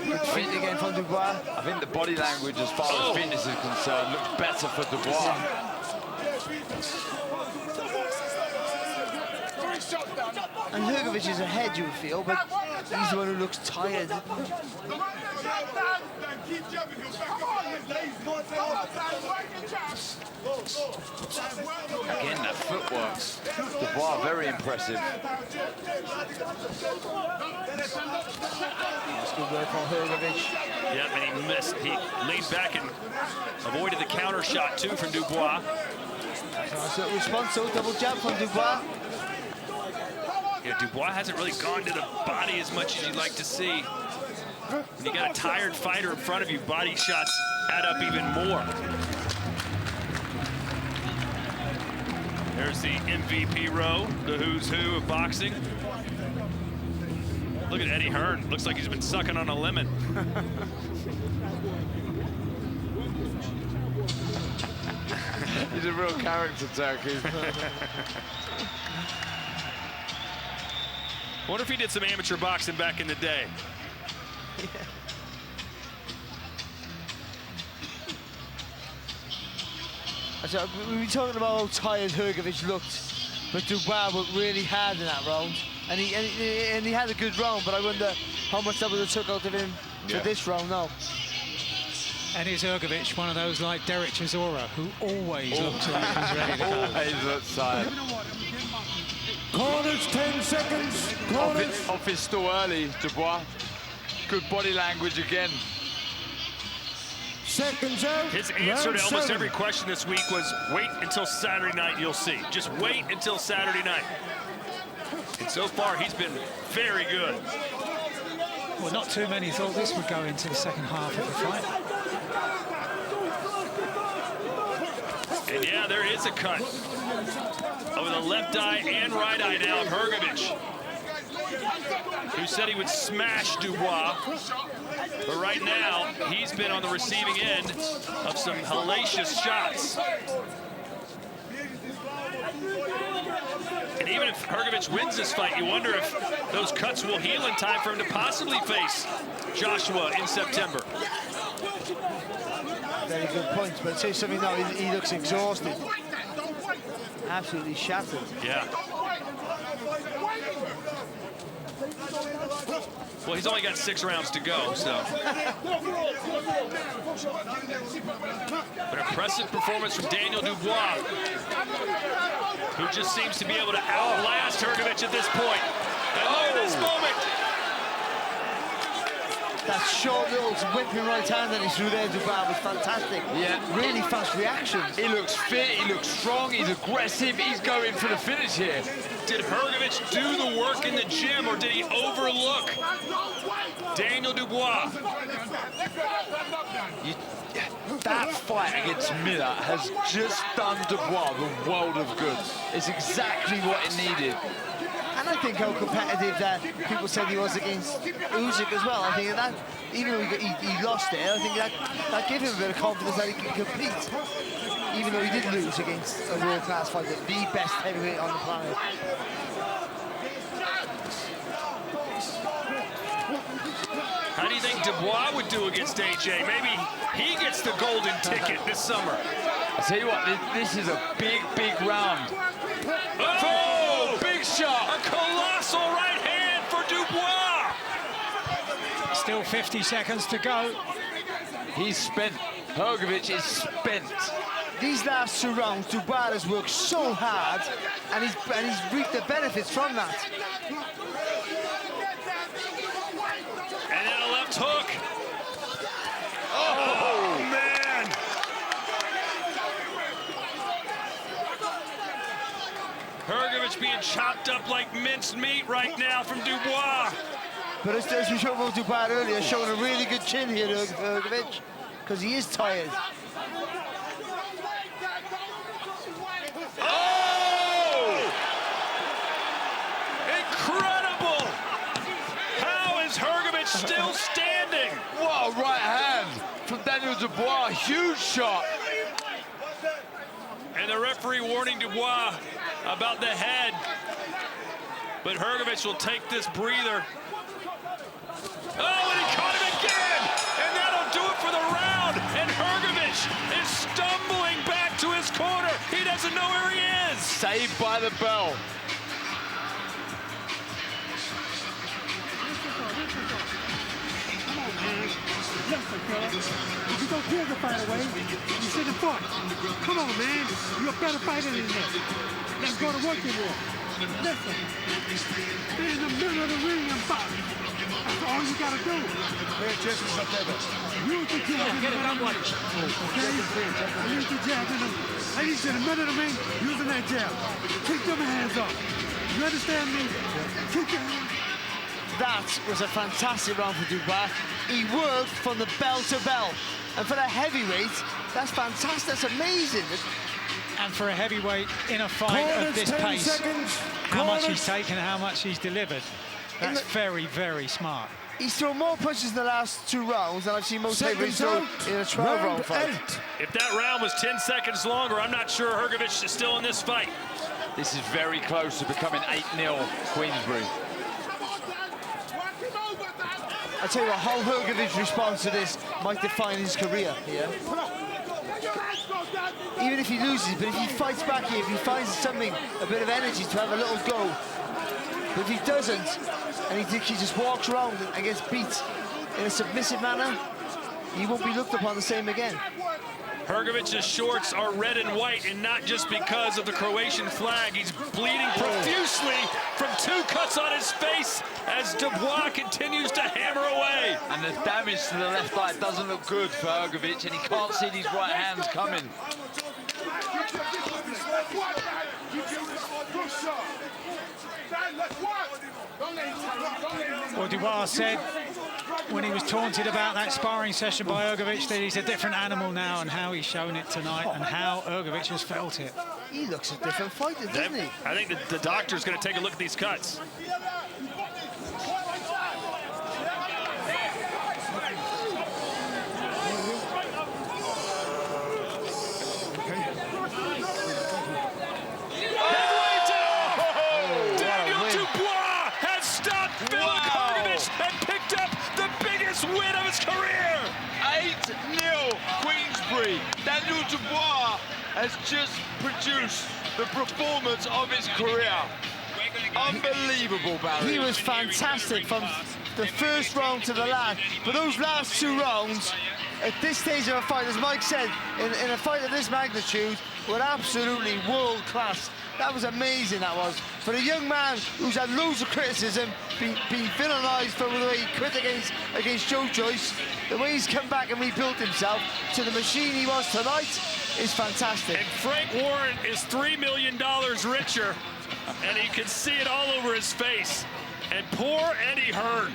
Good feet again from Dubois. I think the body language, as far as fitness is concerned, looks better for Dubois. And Hrgovic is ahead, you would feel, but he's the one who looks tired. Again, that footwork. Dubois, very impressive. That's good work from Hrgovic. Yeah, and he missed. He leaned back and avoided the counter shot, too, from Dubois. Nice little response, so double jab from Dubois. Yeah, Dubois hasn't really gone to the body as much as you'd like to see. When you got a tired fighter in front of you, body shots add up even more. There's the MVP row, the who's who of boxing. Look at Eddie Hearn. Looks like he's been sucking on a lemon. He's a real character, Turkey. I wonder if he did some amateur boxing back in the day. So we've been talking about how tired Hrgovic looked, but Dubois worked really hard in that round, and he had a good round. But I wonder how much that would have took out of him for this round now. And is Hrgovic one of those like Derek Chisora, who always looks like he's ready to go? Always looks tired. Corners, 10 seconds. Corners. Off his still early, Dubois. Good body language again. Seconds out. His answer to almost every question this week was, wait until Saturday night, you'll see. Just wait until Saturday night. And so far, he's been very good. Well, not too many thought this would go into the second half of the fight. And yeah, there is a cut over the left eye and right eye now of Hrgovic, who said he would smash Dubois. But right now, he's been on the receiving end of some hellacious shots. And even if Hrgovic wins this fight, you wonder if those cuts will heal in time for him to possibly face Joshua in September. Very good point, but say something now, he looks exhausted. Absolutely shattered. Yeah. Well, he's only got 6 rounds to go, so. An impressive performance from Daniel Dubois, who just seems to be able to outlast Hrgovic at this point. And look at this moment. That short little whipping right hand that he threw there, Dubois, was fantastic. Yeah. Really fast reactions. He looks fit, he looks strong, he's aggressive, he's going for the finish here. Did Hrgovic do the work in the gym, or did he overlook Daniel Dubois? That fight against Miller has just done Dubois the world of good. It's exactly what it needed. And I think how competitive that people said he was against Usyk as well. I think that, even though he lost it, I think that gave him a bit of confidence that he can compete. Even though he did lose against a world-class fighter, the best heavyweight on the planet. How do you think Dubois would do against AJ? Maybe he gets the golden ticket this summer. I tell you what, this is a big, big round. Oh, big shot! A colossal right hand for Dubois. Still 50 seconds to go. He's spent. Hrgovic is spent. these last 2 rounds, Dubois has worked so hard, and he's reaped the benefits from that. And then a left hook. Oh, man. Hrgovic being chopped up like minced meat right now from Dubois. But as we showed about Dubois earlier, showing a really good chin here to Hrgovic, because he is tired. Oh! Incredible! How is Hrgovic still standing? What a right hand from Daniel Dubois, huge shot. And the referee warning Dubois about the head. But Hrgovic will take this breather. Oh, and he caught him again! And that'll do it for the round. And Hrgovic is stumbling back to his corner. He doesn't know where he is. Saved by the bell. Listen, fella. If you don't give the fight away, you shouldn't fight. Come on, man. You're a better fighter than this. Let's go to work in there. Listen. Stay in the middle of the ring and fight. That's all you gotta do. Use the jab in the middle. Okay? Use the jab in the ladies in the middle of the ring, using that jab. Keep them hands up. You understand me? Keep your hands up. That was a fantastic round for Dubois. He worked from the bell to bell. And for the heavyweight, that's fantastic, that's amazing. And for a heavyweight in a fight of this pace, how much he's taken, how much he's delivered, that's very, very smart. He's thrown more punches in the last 2 rounds than I've seen most heavyweights throw in a 12-round fight. If that round was 10 seconds longer, I'm not sure Hrgovic is still in this fight. This is very close to becoming 8-0 Queensberry. I tell you what, how Hrgovic responds to this might define his career here. Even if he loses, but if he fights back here, if he finds something, a bit of energy to have a little go. But if he doesn't, and he just walks around and gets beat in a submissive manner, he won't be looked upon the same again. Hrgovic's shorts are red and white, and not just because of the Croatian flag. He's bleeding profusely from 2 cuts on his face as Dubois continues to hammer away. And the damage to the left eye doesn't look good for Hrgovic, and he can't see these right hands coming. Well, Dubois said when he was taunted about that sparring session by Hrgovic that he's a different animal now, and how he's shown it tonight and how Hrgovic has felt it. He looks a different fighter, doesn't he? I think the doctor's going to take a look at these cuts. Win of his career! 8-0 Queensberry. Daniel Dubois has just produced the performance of his career. Unbelievable, Barry. He was fantastic from the first round to the last. But those last 2 rounds, at this stage of a fight, as Mike said, in a fight of this magnitude, were absolutely world class. That was amazing, that was. For a young man who's had loads of criticism, been villainized for the way he quit against Joe Joyce, the way he's come back and rebuilt himself to the machine he was tonight is fantastic. And Frank Warren is $3 million richer, and he can see it all over his face. And poor Eddie Hearn.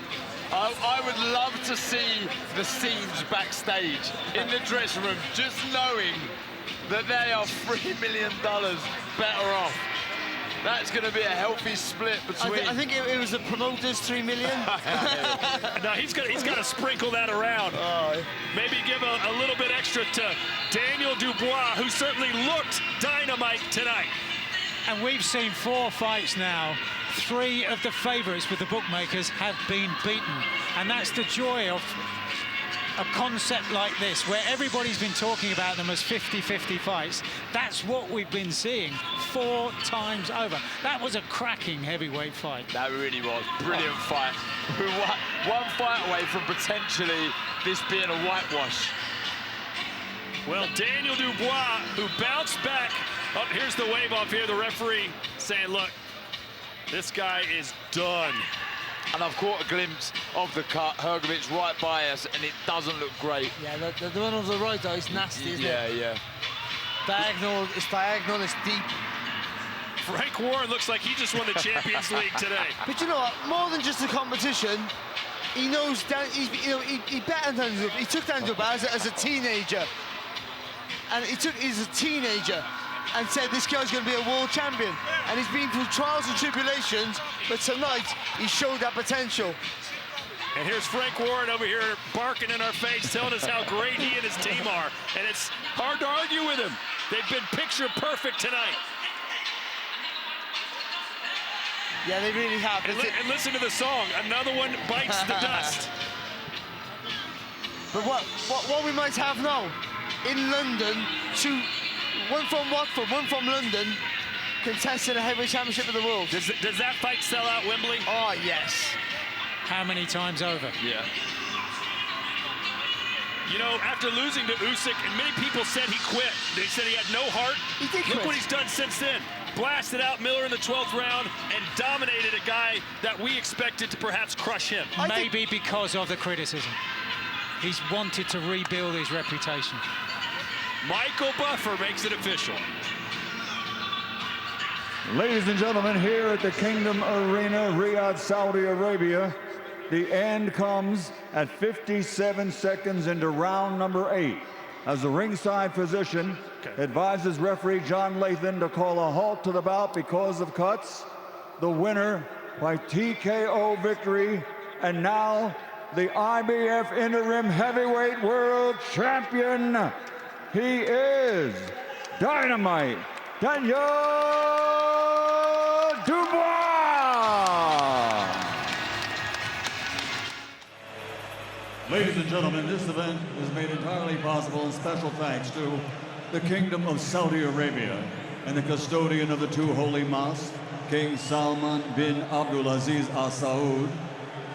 I would love to see the scenes backstage in the dressing room, just knowing that they are $3 million better off. That's going to be a healthy split between... I think it was the promoters, $3 million. No, he's got to sprinkle that around. Maybe give a little bit extra to Daniel Dubois, who certainly looked dynamite tonight. And we've seen 4 fights now. 3 of the favourites with the bookmakers have been beaten. And that's the joy of a concept like this, where everybody's been talking about them as 50-50 fights. That's what we've been seeing 4 times over. That was a cracking heavyweight fight. That really was. Brilliant fight. We're one fight away from potentially this being a whitewash. Well, Daniel Dubois, who bounced back. Oh, here's the wave off here. The referee saying, look, this guy is done. And I've caught a glimpse of the cut. Hrgovic right by us, and it doesn't look great. Yeah, the one on the right, though, is nasty, isn't it? Yeah. Diagonal, it's deep. Frank Warren looks like he just won the Champions League today. But you know what? More than just a competition, he knows he bet on Daniel. He took Daniel as a teenager, and he's a teenager, and said this guy's going to be a world champion. And he's been through trials and tribulations, but tonight he showed that potential. And here's Frank Warren over here barking in our face, telling us how great he and his team are. And it's hard to argue with him. They've been picture perfect tonight. Yeah, they really have. And listen to the song. Another one bites the dust. But what we might have now, in London, one from Watford, one from London, contesting a heavyweight championship of the world. Does that fight sell out Wembley? Oh, yes. How many times over? Yeah. You know, after losing to Usyk, and many people said he quit. They said he had no heart. He did quit. Look what he's done since then. Blasted out Miller in the 12th round and dominated a guy that we expected to perhaps crush him. Maybe because of the criticism. He's wanted to rebuild his reputation. Michael Buffer makes it official. Ladies and gentlemen, here at the Kingdom Arena, Riyadh, Saudi Arabia, the end comes at 57 seconds into round number 8. As the ringside physician advises referee John Lathan to call a halt to the bout because of cuts. The winner by TKO victory, and now the IBF Interim Heavyweight World Champion. He is Dynamite Daniel Dubois. Ladies and gentlemen, this event is made entirely possible in special thanks to the Kingdom of Saudi Arabia and the custodian of the two holy mosques, King Salman bin Abdulaziz Al Saud,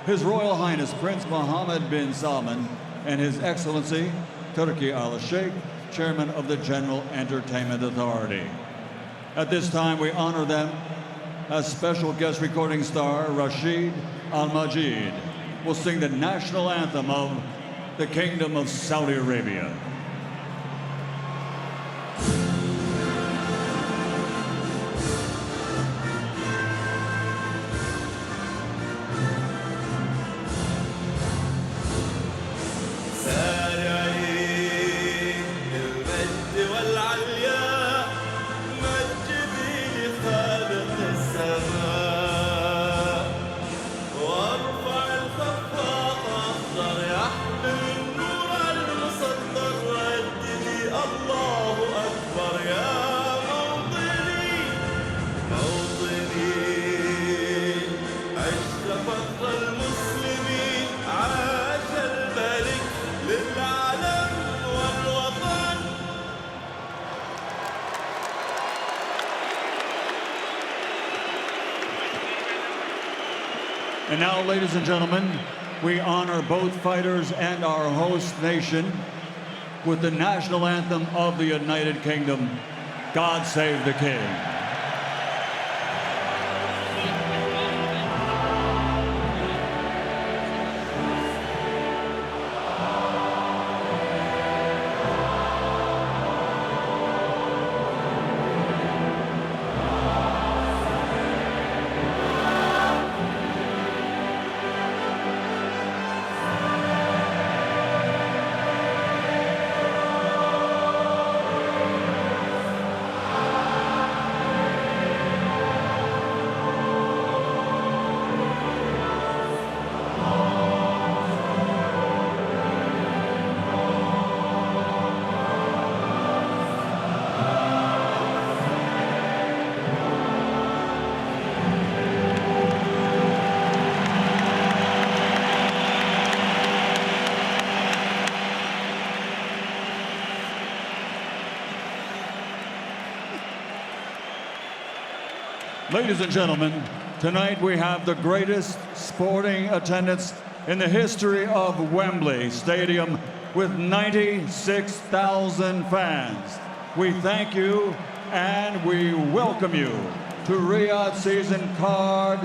His Royal Highness Prince Mohammed bin Salman, and His Excellency Turki Al Sheikh, Chairman of the General Entertainment Authority. At this time, we honor them as special guest recording star Rashid Al Majid will sing the national anthem of the Kingdom of Saudi Arabia. And now, ladies and gentlemen, we honor both fighters and our host nation with the national anthem of the United Kingdom, God Save the King. Ladies and gentlemen, tonight we have the greatest sporting attendance in the history of Wembley Stadium with 96,000 fans. We thank you and we welcome you to Riyadh Season Card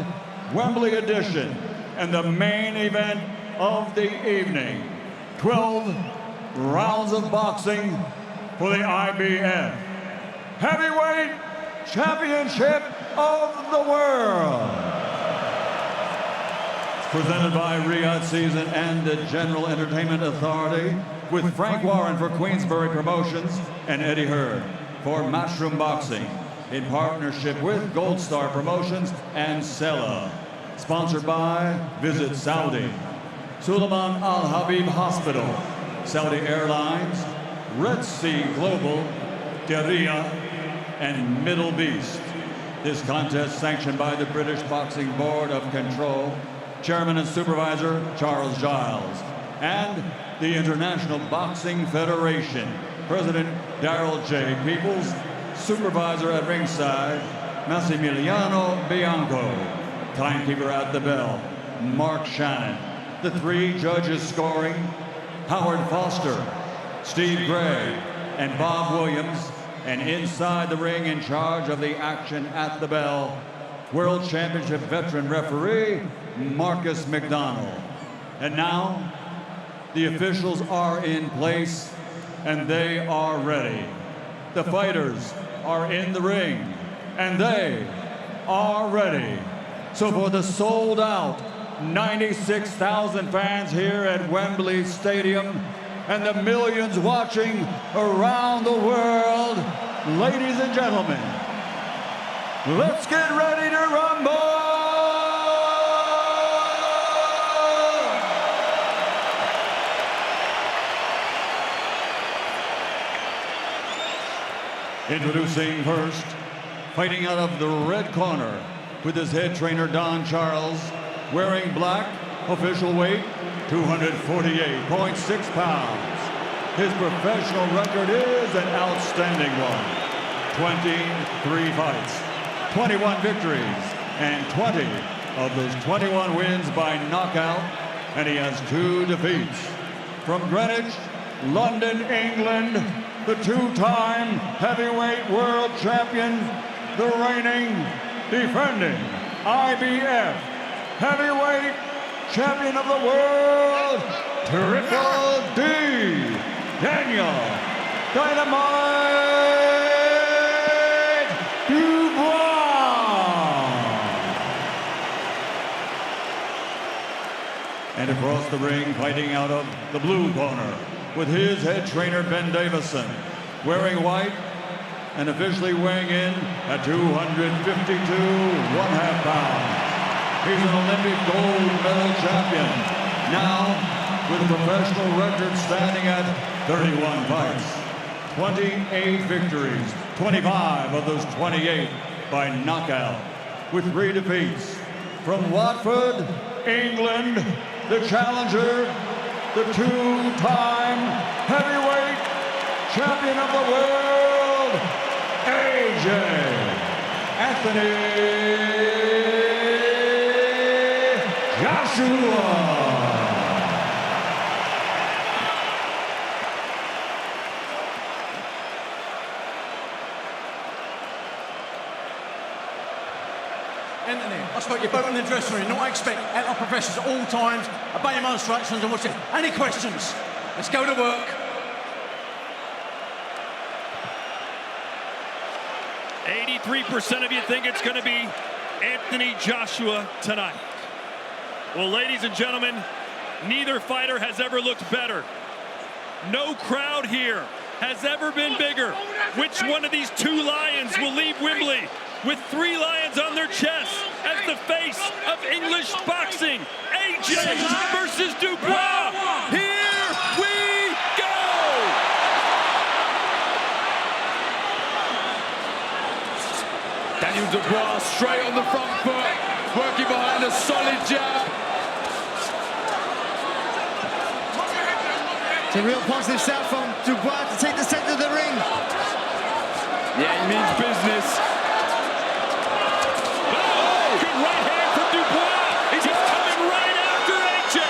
Wembley Edition and the main event of the evening. 12 rounds of boxing for the IBF Heavyweight Championship of the World. Presented by Riyadh Season and the General Entertainment Authority, with Frank Warren for Queensberry Promotions and Eddie Hrg for Matchroom Boxing, in partnership with Gold Star Promotions and Sella. Sponsored by Visit Saudi, Suleiman Al Habib Hospital, Saudi Airlines, Red Sea Global, Diriyah, and Middle Beast. This contest sanctioned by the British Boxing Board of Control, Chairman and Supervisor Charles Giles, and the International Boxing Federation, President Darrell J. Peoples, Supervisor at ringside, Massimiliano Bianco, timekeeper at the bell, Mark Shannon. The three judges scoring, Howard Foster, Steve Gray, and Bob Williams, and inside the ring in charge of the action at the bell, World Championship veteran referee, Marcus McDonald. And now, the officials are in place and they are ready. The fighters are in the ring and they are ready. So for the sold out 96,000 fans here at Wembley Stadium and the millions watching around the world, ladies and gentlemen, let's get ready to rumble! Introducing first, fighting out of the red corner with his head trainer Don Charles, wearing black, official weight 248.6 pounds. His professional record is an outstanding one. 23 fights, 21 victories, and 20 of those 21 wins by knockout, and he has 2 defeats. From Greenwich, London, England, the two-time heavyweight world champion, the reigning, defending IBF heavyweight champion of the world, Triple D, Daniel Dynamite Dubois. And across the ring, fighting out of the blue corner, with his head trainer Ben Davison, wearing white and officially weighing in at 252.5 pounds. He's an Olympic gold medal champion, now with a professional record standing at 31 fights, 28 victories, 25 of those 28 by knockout, with 3 defeats. From Watford, England, the challenger, the two-time heavyweight champion of the world, AJ Anthony Joshua. Anthony, I spoke you both in the dressing room. Not expect out of professionals at all times. Obey my instructions and watch it. Any questions? Let's go to work. 83% of you think it's going to be Anthony Joshua tonight. Well, ladies and gentlemen, neither fighter has ever looked better. No crowd here has ever been bigger. Which one of these 2 lions will leave Wembley with 3 lions on their chests as the face of English boxing? AJ versus Dubois. Here we go! Daniel Dubois straight on the front foot, working behind a solid jab. It's a real positive start from Dubois to take the center of the ring. Yeah, he means business. Oh, good right hand from Dubois. He's coming right after AJ.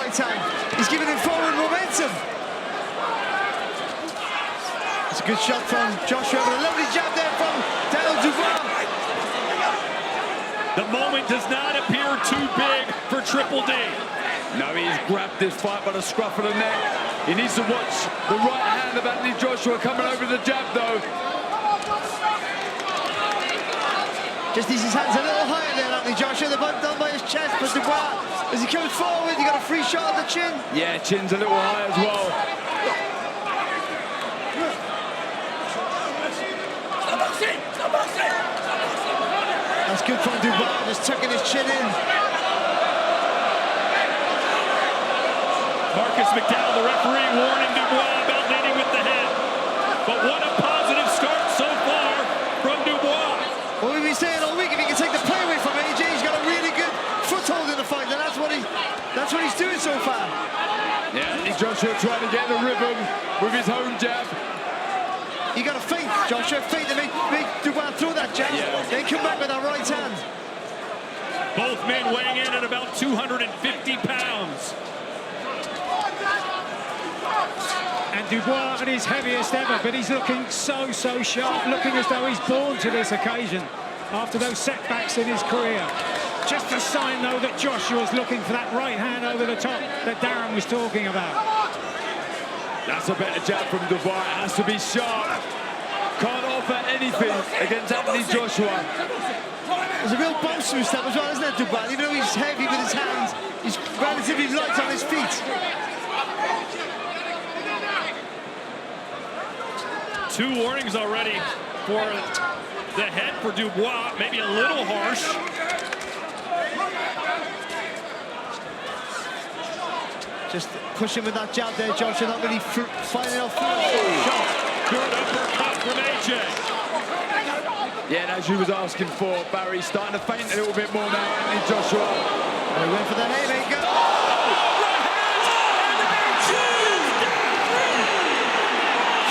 right hand. He's giving him forward momentum. It's a good shot from Joshua, but a lovely jab there from Daniel Dubois. The moment does not appear too big for Triple D. No, he's grabbed this fight by the scruff of the neck. He needs to watch the right hand of Anthony Joshua coming over the jab, though. Just needs his hands a little higher there, Anthony Joshua. They're both done by his chest, but Dubois, as he comes forward, he got a free shot at the chin. Yeah, chin's a little high as well. That's good from Dubois, just tucking his chin in. Marcus McDowell, the referee, warning Dubois about leading with the head. But what a positive start so far from Dubois. Well, we've been saying all week, if he can take the play away from AJ, he's got a really good foothold in the fight, and that's what he's doing so far. Yeah, Anthony Joshua trying to get the rhythm with his home jab. You got to feint, Joshua, feint to make Dubois throw that jab, then come back with that right hand. Both men weighing in at about 250 pounds. And Dubois at his heaviest ever, but he's looking so sharp, looking as though he's born to this occasion after those setbacks in his career. Just a sign, though, that Joshua's looking for that right hand over the top that Darren was talking about. That's a better jab from Dubois. It has to be sharp. Can't offer anything against Anthony Joshua. There's a real bounce to his step as well, isn't there, Dubois? Even though he's heavy with his hands, he's relatively light on his feet. Two warnings already for the head for Dubois, maybe a little harsh. Just pushing with that jab there, Joshua, not really finding off. Good uppercut from AJ. Yeah, and as you was asking for, Barry starting to faint a little bit more now, Anthony Joshua. They went for the haymaker.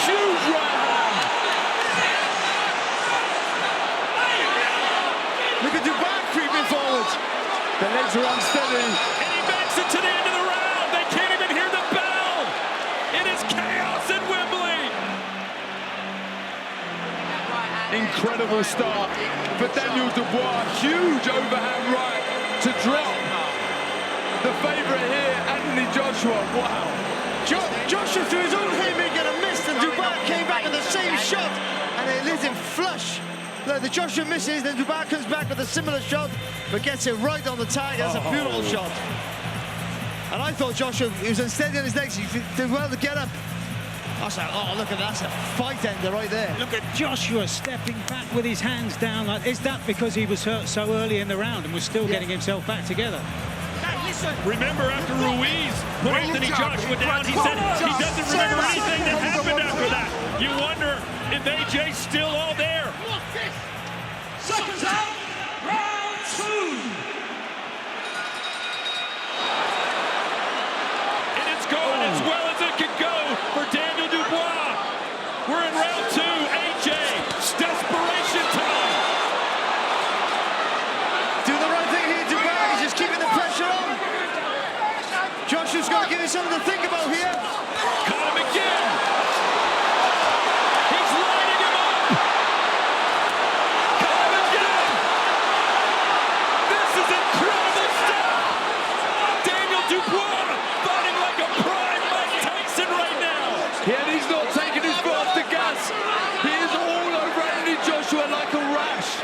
Huge right hand. Look at Dubois creeping forward. The legs are unsteady. And he makes it to the end of the round. They can't even hear the bell. It is chaos in Wembley. Incredible start for Daniel Dubois. Huge overhand right to drop the favourite here, Anthony Joshua. Wow. Joshua threw his own haymaker and missed, and Dubois came back with the same shot, and it lit him flush. Look, the Joshua misses, then Dubois comes back with a similar shot, but gets it right on the tag. That's a beautiful shot. And I thought Joshua, he was unsteady on his legs. He did well to get up. I was like, oh, look at that. That's a fight ender right there. Look at Joshua stepping back with his hands down. Like, is that because he was hurt so early in the round and was still getting himself back together? Remember, after Ruiz put Anthony Joshua down, he said he doesn't remember anything that happened after that. You wonder if AJ's still all there. Second round, round two. And it's going as well as it can go for Daniel Dubois. We're in round two. AJ, desperation time. Doing the right thing here, Dubois. He's just keeping the pressure on. Joshua's got to give him something to think about here. Caught him again. He's lighting him up. Caught him again. This is incredible stuff. Daniel Dubois fighting like a prime Mike Tyson right now. Yeah, and he's not taking his foot off the gas. He is all over Anthony Joshua like a rash.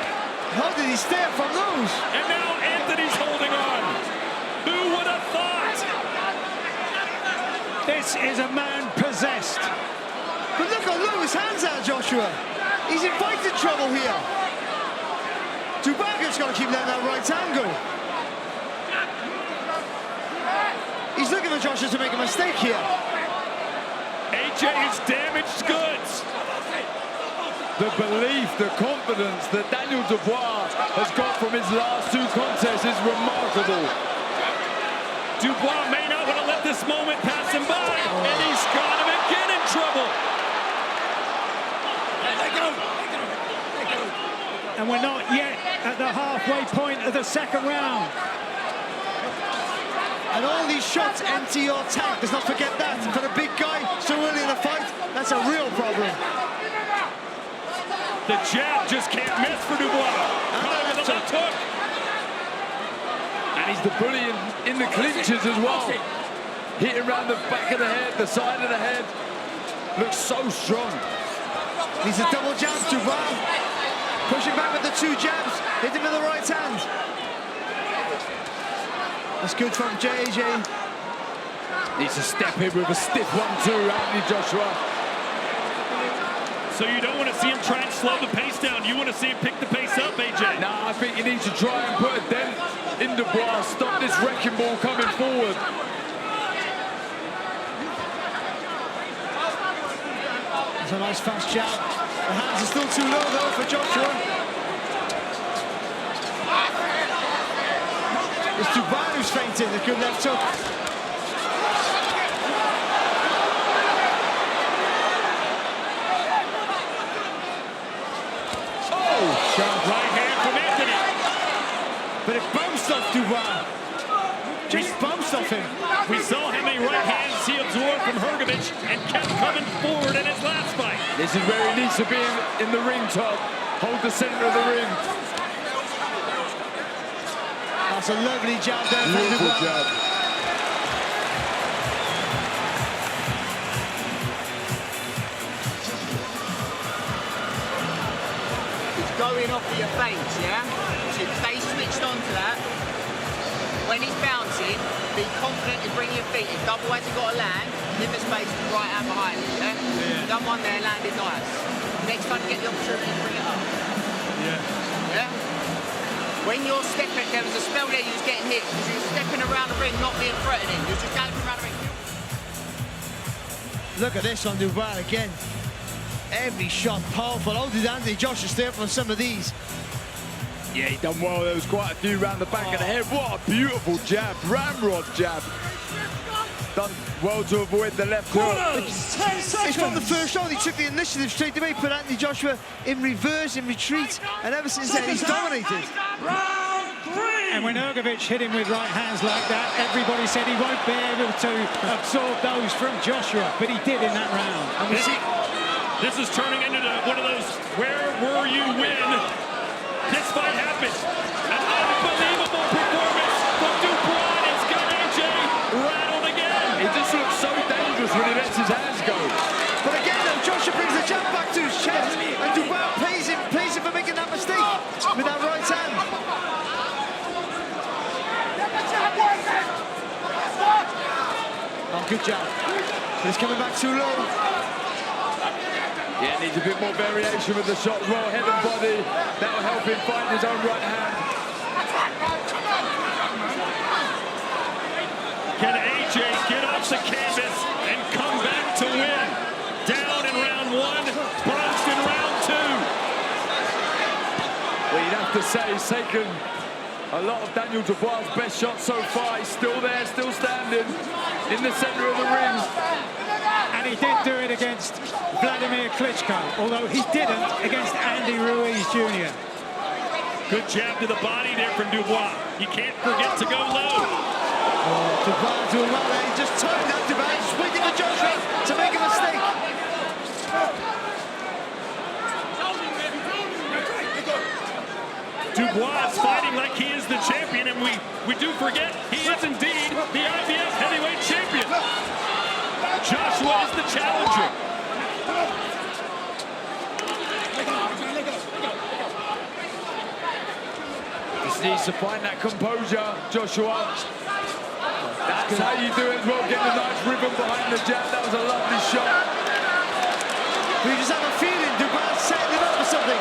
How did he stare from those? And now Anthony's holding on. Who would have thought? This is a man possessed. But look how low his hands are, Joshua. He's invited trouble here. Dubois got to keep letting that right hand go. He's looking for Joshua to make a mistake here. AJ is damaged goods. The belief, the confidence that Daniel Dubois has got from his last two contests is remarkable. Dubois may not want to let this moment pass him by, and he's got him again in trouble. And we're not yet at the halfway point of the second round. And all these shots empty your tank. Let's not forget that. For the big guy so early in the fight, that's a real problem. The jab just can't miss for Dubois. Caught with a left hook. And he's the bully in the clinches as well. Hitting around the back of the head, the side of the head. Looks so strong. Needs a double jab, Dubois. Pushing back with the 2 jabs. Hit him with the right hand. That's good from JJ. Needs to step in with a stiff 1-2, Anthony Joshua. So you don't want to see him try and slow the pace down. You want to see him pick the pace up, AJ. No, I think he needs to try and put a dent in Dubois. Stop this wrecking ball coming forward. That's a nice fast jab. The hands are still too low though for Joshua. It's Dubois who's fainted. A good left hook. Sharp right hand from Anthony. But it bounced off Dubois. Just bounced off him. We saw how many right hands he absorbed from Hrgovic and kept coming forward in his last fight. This is where he needs to be in the ring, Todd. Hold the center of the ring. That's a lovely jab there from Beautiful Dubois. jab. Going off of your face, yeah? So your face switched onto that. When he's bouncing, be confident in bringing your feet in. Double hasn't got to land, in the space right hand behind you, yeah? Done one there, landed nice. Next time you get the opportunity, bring it up. Yeah? When you're stepping, there was a spell there you was getting hit because you were stepping around the ring, not being threatening. You were just galloping around the ring. Look at this on Dubois again. Every shot powerful. How did Anthony Joshua stay up on some of these? Yeah, he done well. There was quite a few round the back of the head. What a beautiful jab. Ramrod jab. Done well to avoid the left hook. It's from the first round. He took the initiative straight away, put Anthony Joshua in reverse, in retreat, and ever since then he's dominated. And when Hrgovic hit him with right hands like that, everybody said he won't be able to absorb those from Joshua, but he did in that round. And we see this is turning into one of those where were you when this fight happened. An unbelievable performance from Dubois. It's got AJ rattled again. He just looks so dangerous when he lets his hands go. But again, though, Joshua brings the jab back to his chest, and Dubois pays him for making that mistake with that right hand. Oh, good jab. But he's coming back too low. Yeah, needs a bit more variation with the shot as well, head and body. That'll help him find his own right hand. Can AJ get off the canvas and come back to win? Down in round 1, bounced in round 2. Well, you'd have to say he's taken a lot of Daniel Dubois' best shots so far. He's still there, still standing in the center of the ring. and he did do it against Vladimir Klitschko, although he didn't against Andy Ruiz Jr. Good jab to the body there from Dubois. You can't forget to go low. Dubois doing well there. He just turned that Dubois. He's waiting for Joshua to make a mistake. Dubois is fighting like he is the champion, and we do forget he is indeed the IBF heavyweight champion. Joshua is the challenger. Just needs to find that composure, Joshua. That's how you do it as well, getting a nice rhythm behind the jab. That was a lovely shot. We just have a feeling Dubois setting him up for something.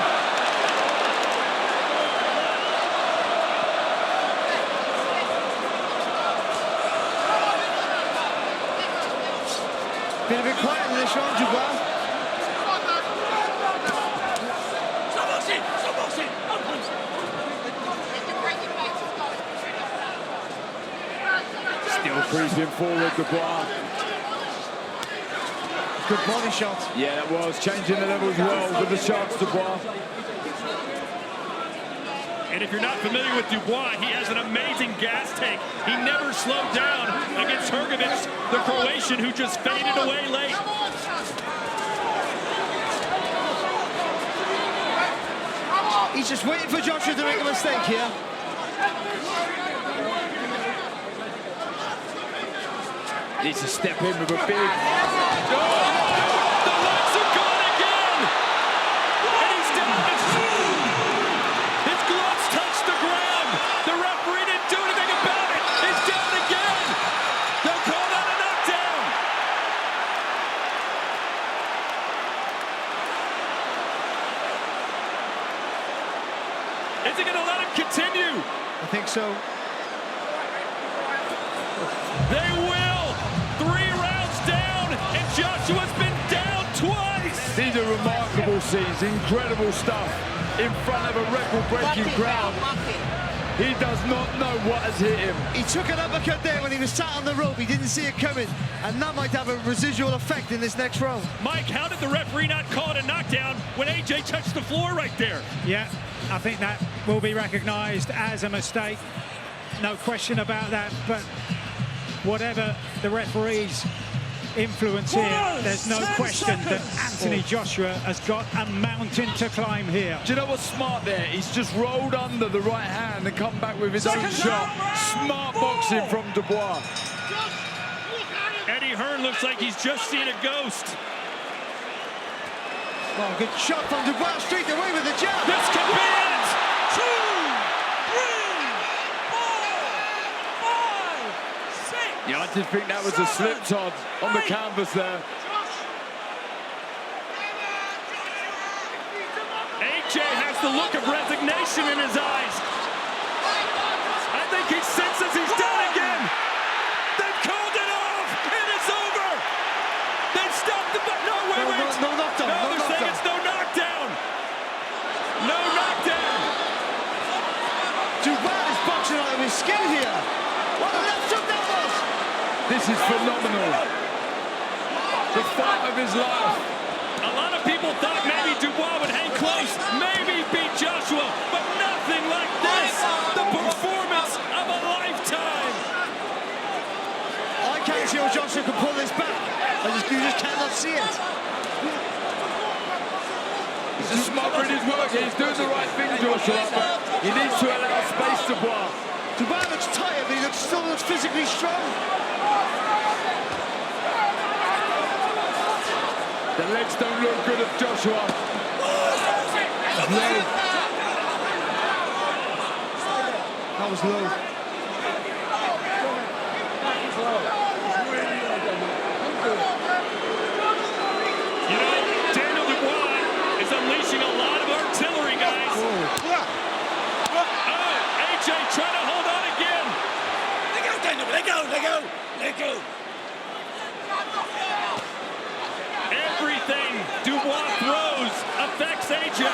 Been a bit quiet in this round, Dubois. Still creeping forward, Dubois. Good body shot. Yeah, that was changing the levels well with the shots, Dubois. And if you're not familiar with Dubois, he has an amazing gas tank. He never slowed down against Hrgovic, the Croatian, who just faded away late. He's just waiting for Joshua to make a mistake here. Needs to step in with a big... The legs are gone again! And he's down. His gloves touched the ground. The referee didn't do anything about it. He's down again. They'll call that a knockdown. Is he going to let him continue? I think so. They will. 3 rounds down, and Joshua's been down twice. These are remarkable scenes, incredible stuff in front of a record-breaking crowd. He does not know what has hit him. He took an uppercut there when he was sat on the rope. He didn't see it coming, and that might have a residual effect in this next round. Mike, how did the referee not call it a knockdown when AJ touched the floor right there? Yeah, I think that will be recognized as a mistake. No question about that, but whatever the referee's influence here, there's no question that Anthony Joshua has got a mountain to climb here. Do you know what's smart there? He's just rolled under the right hand and come back with his own shot. Smart boxing from Dubois. Eddie Hearn looks like he's just seen a ghost. Oh, good shot from Dubois, straight away with the jab. This could be it! 2, 3, 4, 5, 6. Yeah, I did think that was a slip, Todd, on the canvas there. AJ has the look of resignation in his eyes. I think he senses he's done again. They've called it off. It is over. They've stopped the... No, wait. No knockdown. No, they're saying it's no knockdown. No knockdown. Dubois is boxing out of his skin here. What a left hook that was. This is phenomenal. The fight of his life. A lot of people thought maybe Dubois would hang close, maybe beat Joshua, but nothing like this. The performance of a lifetime. I can't see how Joshua can pull this back. You just cannot see it. He's just smothering his work. He's doing the right thing, Joshua, but he needs to allow space to Dubois. Dubois looks tired, but he still looks physically strong. The legs don't look good of Joshua. Low. That was low. You know, Daniel Dubois is unleashing a lot of artillery, guys. Oh, AJ trying to hold on again. Let go, Daniel. Let go. Everything Dubois throws affects AJ.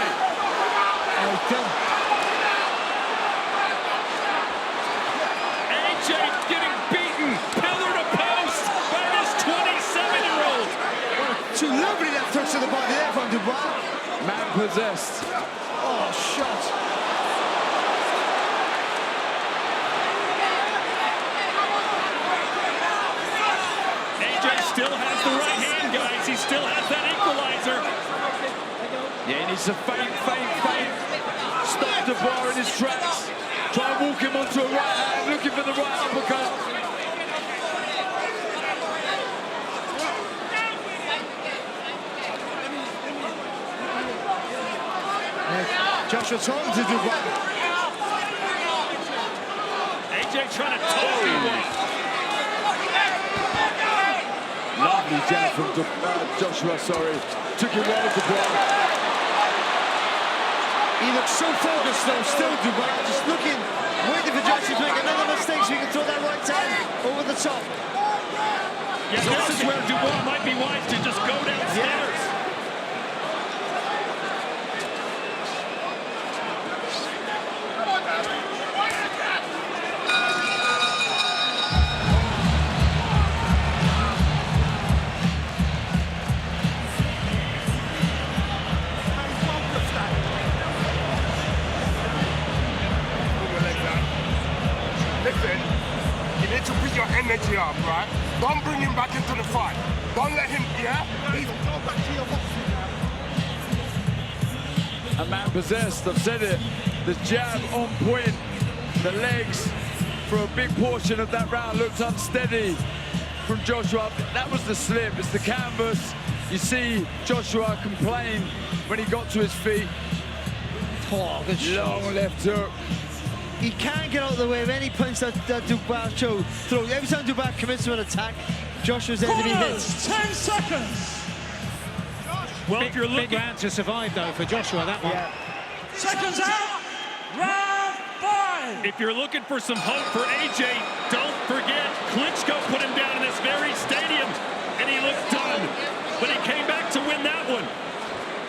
AJ getting beaten, pillar to post by this 27-year-old. Two lovely left hooks to the body there from Dubois. Man possessed. Oh, shot. AJ still has the right hand, guys. He still has that equalizer. Yeah, he needs to feint. Stop Dubois in his tracks. Try and walk him onto a right hand, looking for the right uppercut. Joshua talking to Dubois. AJ trying to talk him. Lovely jab from Joshua, Took it well to Dubois. He looks so focused though, still Dubois, just looking, waiting for Joshua to make another mistake so he can throw that right hand over the top. Yeah, this is where Dubois might be wise to just go downstairs. Don't bring him back into the fight. Don't let him, yeah? Go back to your boxing now. A man possessed, I've said it. The jab on point. The legs for a big portion of that round looked unsteady from Joshua. That was the slip, it's the canvas. You see Joshua complain when he got to his feet. Oh, good shot. Long left hook. He can't get out of the way of any punch that Dubois throws. Every time Dubois commits to an attack, Joshua's there to be hit. 10 seconds. Well, if you're looking... Big round to survive, though, for Joshua, that one. Yeah. Seconds out. Round 5. If you're looking for some hope for AJ, don't forget, Klitschko put him down in this very stadium, and he looked done. But he came back to win that one.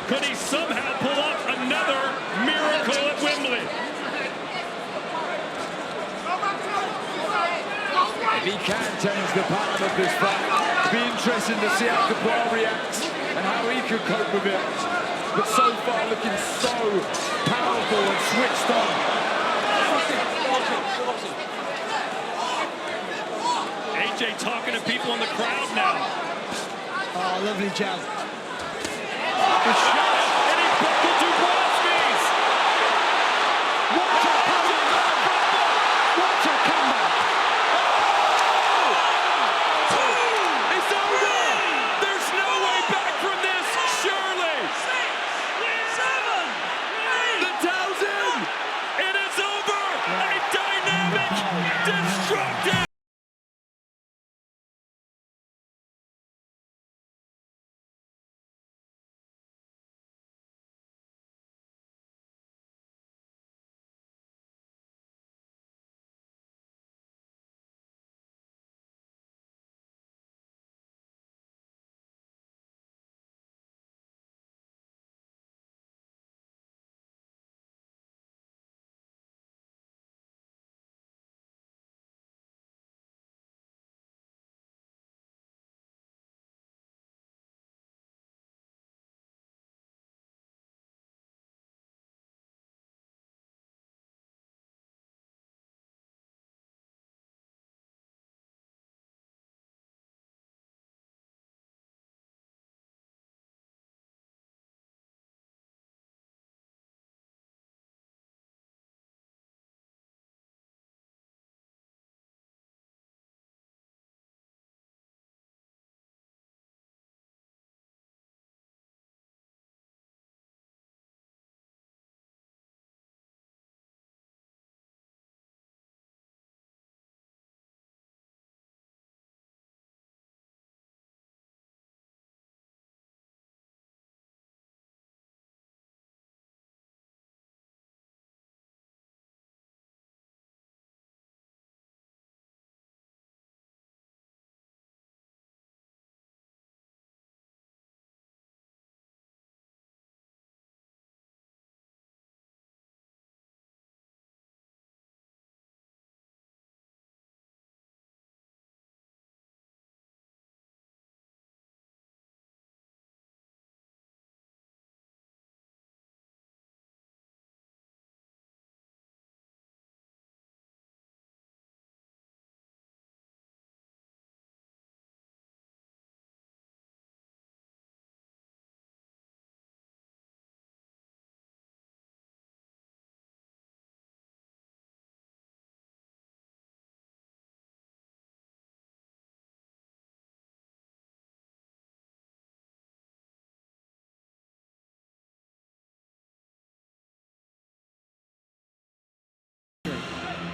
Could he somehow pull off another miracle at Wembley? If he can change the pattern of this fight, it'll be interesting to see how Dubois reacts and how he could cope with it. But so far looking so powerful and switched on. AJ talking to people in the crowd now. Oh, lovely jab. Good shot, and he buckled Dubois' knees. What a comeback! What a comeback! It's over! There's no way back from this, surely! 6, 7, 8. The DAZN! It is over! A dynamic, destructive.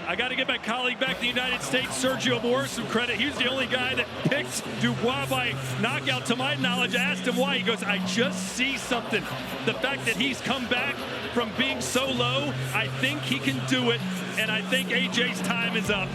I got to give my colleague back in the United States, Sergio Moore, some credit. He was the only guy that picked Dubois by knockout, to my knowledge. I asked him why. He goes, I just see something. The fact that he's come back from being so low, I think he can do it, and I think AJ's time is up.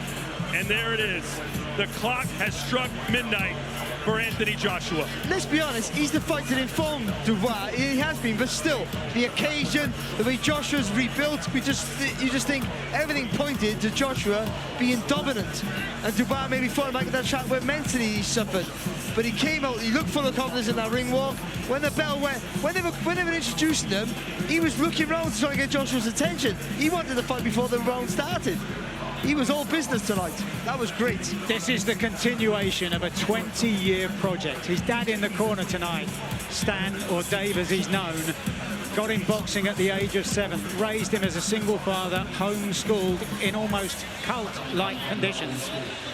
And there it is. The clock has struck midnight for Anthony Joshua. Let's be honest, he's the fighter that informed Dubois. He has been, but still, the occasion, the way Joshua's rebuilt, you just think everything pointed to Joshua being dominant. And Dubois maybe falling back at that track where mentally he suffered. But he came out, he looked full of confidence in that ring walk. When the bell went, when they were introducing them, he was looking around to try to get Joshua's attention. He wanted the fight before the round started. He was all business tonight. That was great. This is the continuation of a 20-year project. His dad in the corner tonight, Stan, or Dave as he's known, got him boxing at the age of 7, raised him as a single father, homeschooled in almost cult-like conditions.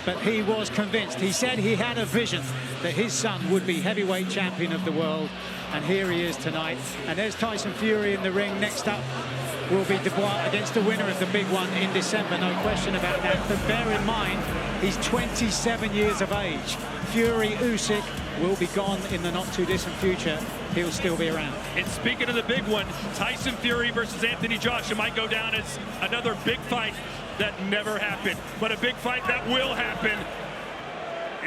But he was convinced. He said he had a vision that his son would be heavyweight champion of the world. And here he is tonight. And there's Tyson Fury in the ring. Next up will be Dubois against the winner of the big one in December, no question about that. But bear in mind, he's 27 years of age. Fury Usyk will be gone in the not-too-distant future. He'll still be around. And speaking of the big one, Tyson Fury versus Anthony Joshua might go down as another big fight that never happened. But a big fight that will happen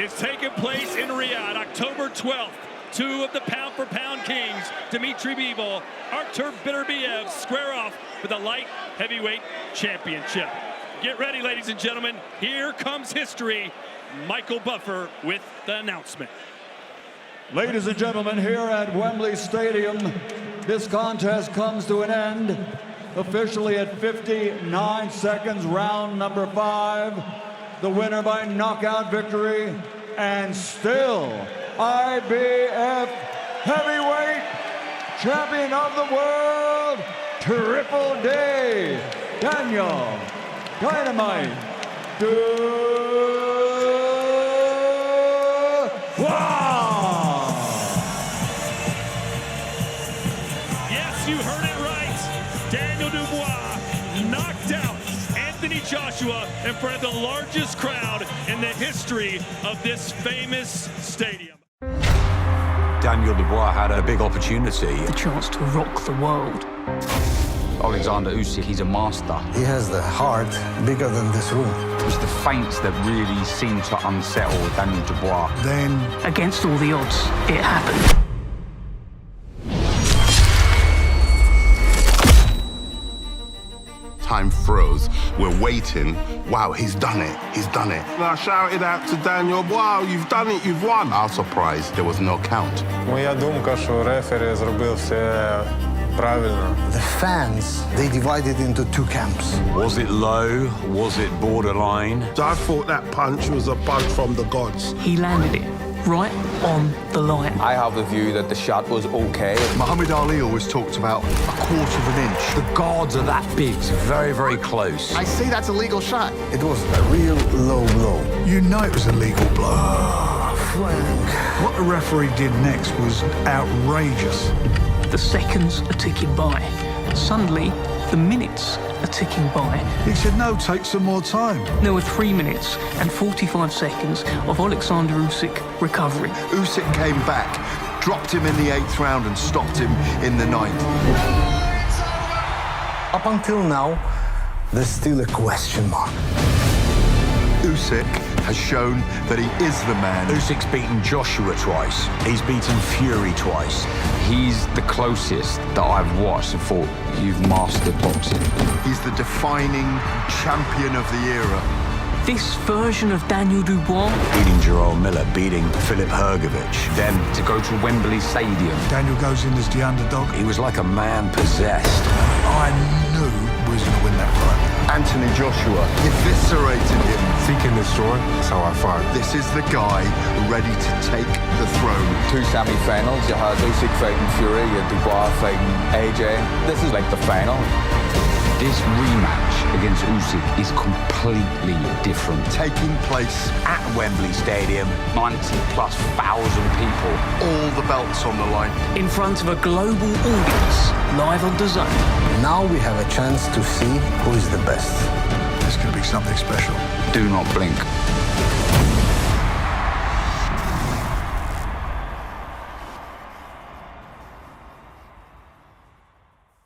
is taking place in Riyadh, October 12th. Two of the pound-for-pound kings, Dmitry Bivol, Artur Beterbiev, square off for the light heavyweight championship. Get ready, ladies and gentlemen. Here comes history. Michael Buffer with the announcement. Ladies and gentlemen, here at Wembley Stadium, this contest comes to an end officially at 59 seconds, round number 5. The winner by knockout victory, and still IBF heavyweight champion of the world, Triple D, Daniel Dynamite Dubois. Yes, you heard it right. Daniel Dubois knocked out Anthony Joshua in front of the largest crowd in the history of this famous stadium. Daniel Dubois had a big opportunity. The chance to rock the world. Alexander Usyk, he's a master. He has the heart bigger than this room. It was the feints that really seemed to unsettle Daniel Dubois. Then, against all the odds, it happened. Time froze. We're waiting. Wow, he's done it. He's done it. And I shouted out to Daniel, wow, you've done it, you've won. I was surprised there was no count. Моя думка, що рефері зробив все правильно. The fans, they divided into two camps. Was it low? Was it borderline? I thought that punch was a punch from the gods. He landed it right on the line. I have the view that the shot was okay. Muhammad Ali always talked about a quarter of an inch. The guards are that big, it's very, very close. I say that's a legal shot. It was a real low blow. You know it was a legal blow. Frank. What the referee did next was outrageous. The seconds are ticking by. Suddenly, the minutes are ticking by. He said, no, take some more time. There were 3 minutes and 45 seconds of Alexander Usyk recovering. Usyk came back, dropped him in the 8th round and stopped him in the 9th. Up until now, there's still a question mark. Usyk has shown that he is the man. Usyk's beaten Joshua twice. He's beaten Fury twice. He's the closest that I've watched and thought, you've mastered boxing. He's the defining champion of the era. This version of Daniel Dubois, beating Jarrell Miller, beating Philip Hrgovic, then to go to Wembley Stadium. Daniel goes in as the underdog. He was like a man possessed. I knew we was going to win that fight. Anthony Joshua eviscerated him. Seeking this story, that's how I fight. This is the guy ready to take the throne. 2 semi-finals. You had Usyk fighting Fury, you had Dubois fighting AJ. This is like the final. This rematch against Usyk is completely different. Taking place at Wembley Stadium, 90+ thousand people. All the belts on the line. In front of a global audience, live on DAZN. Now we have a chance to see who is the best. It's going to be something special. Do not blink.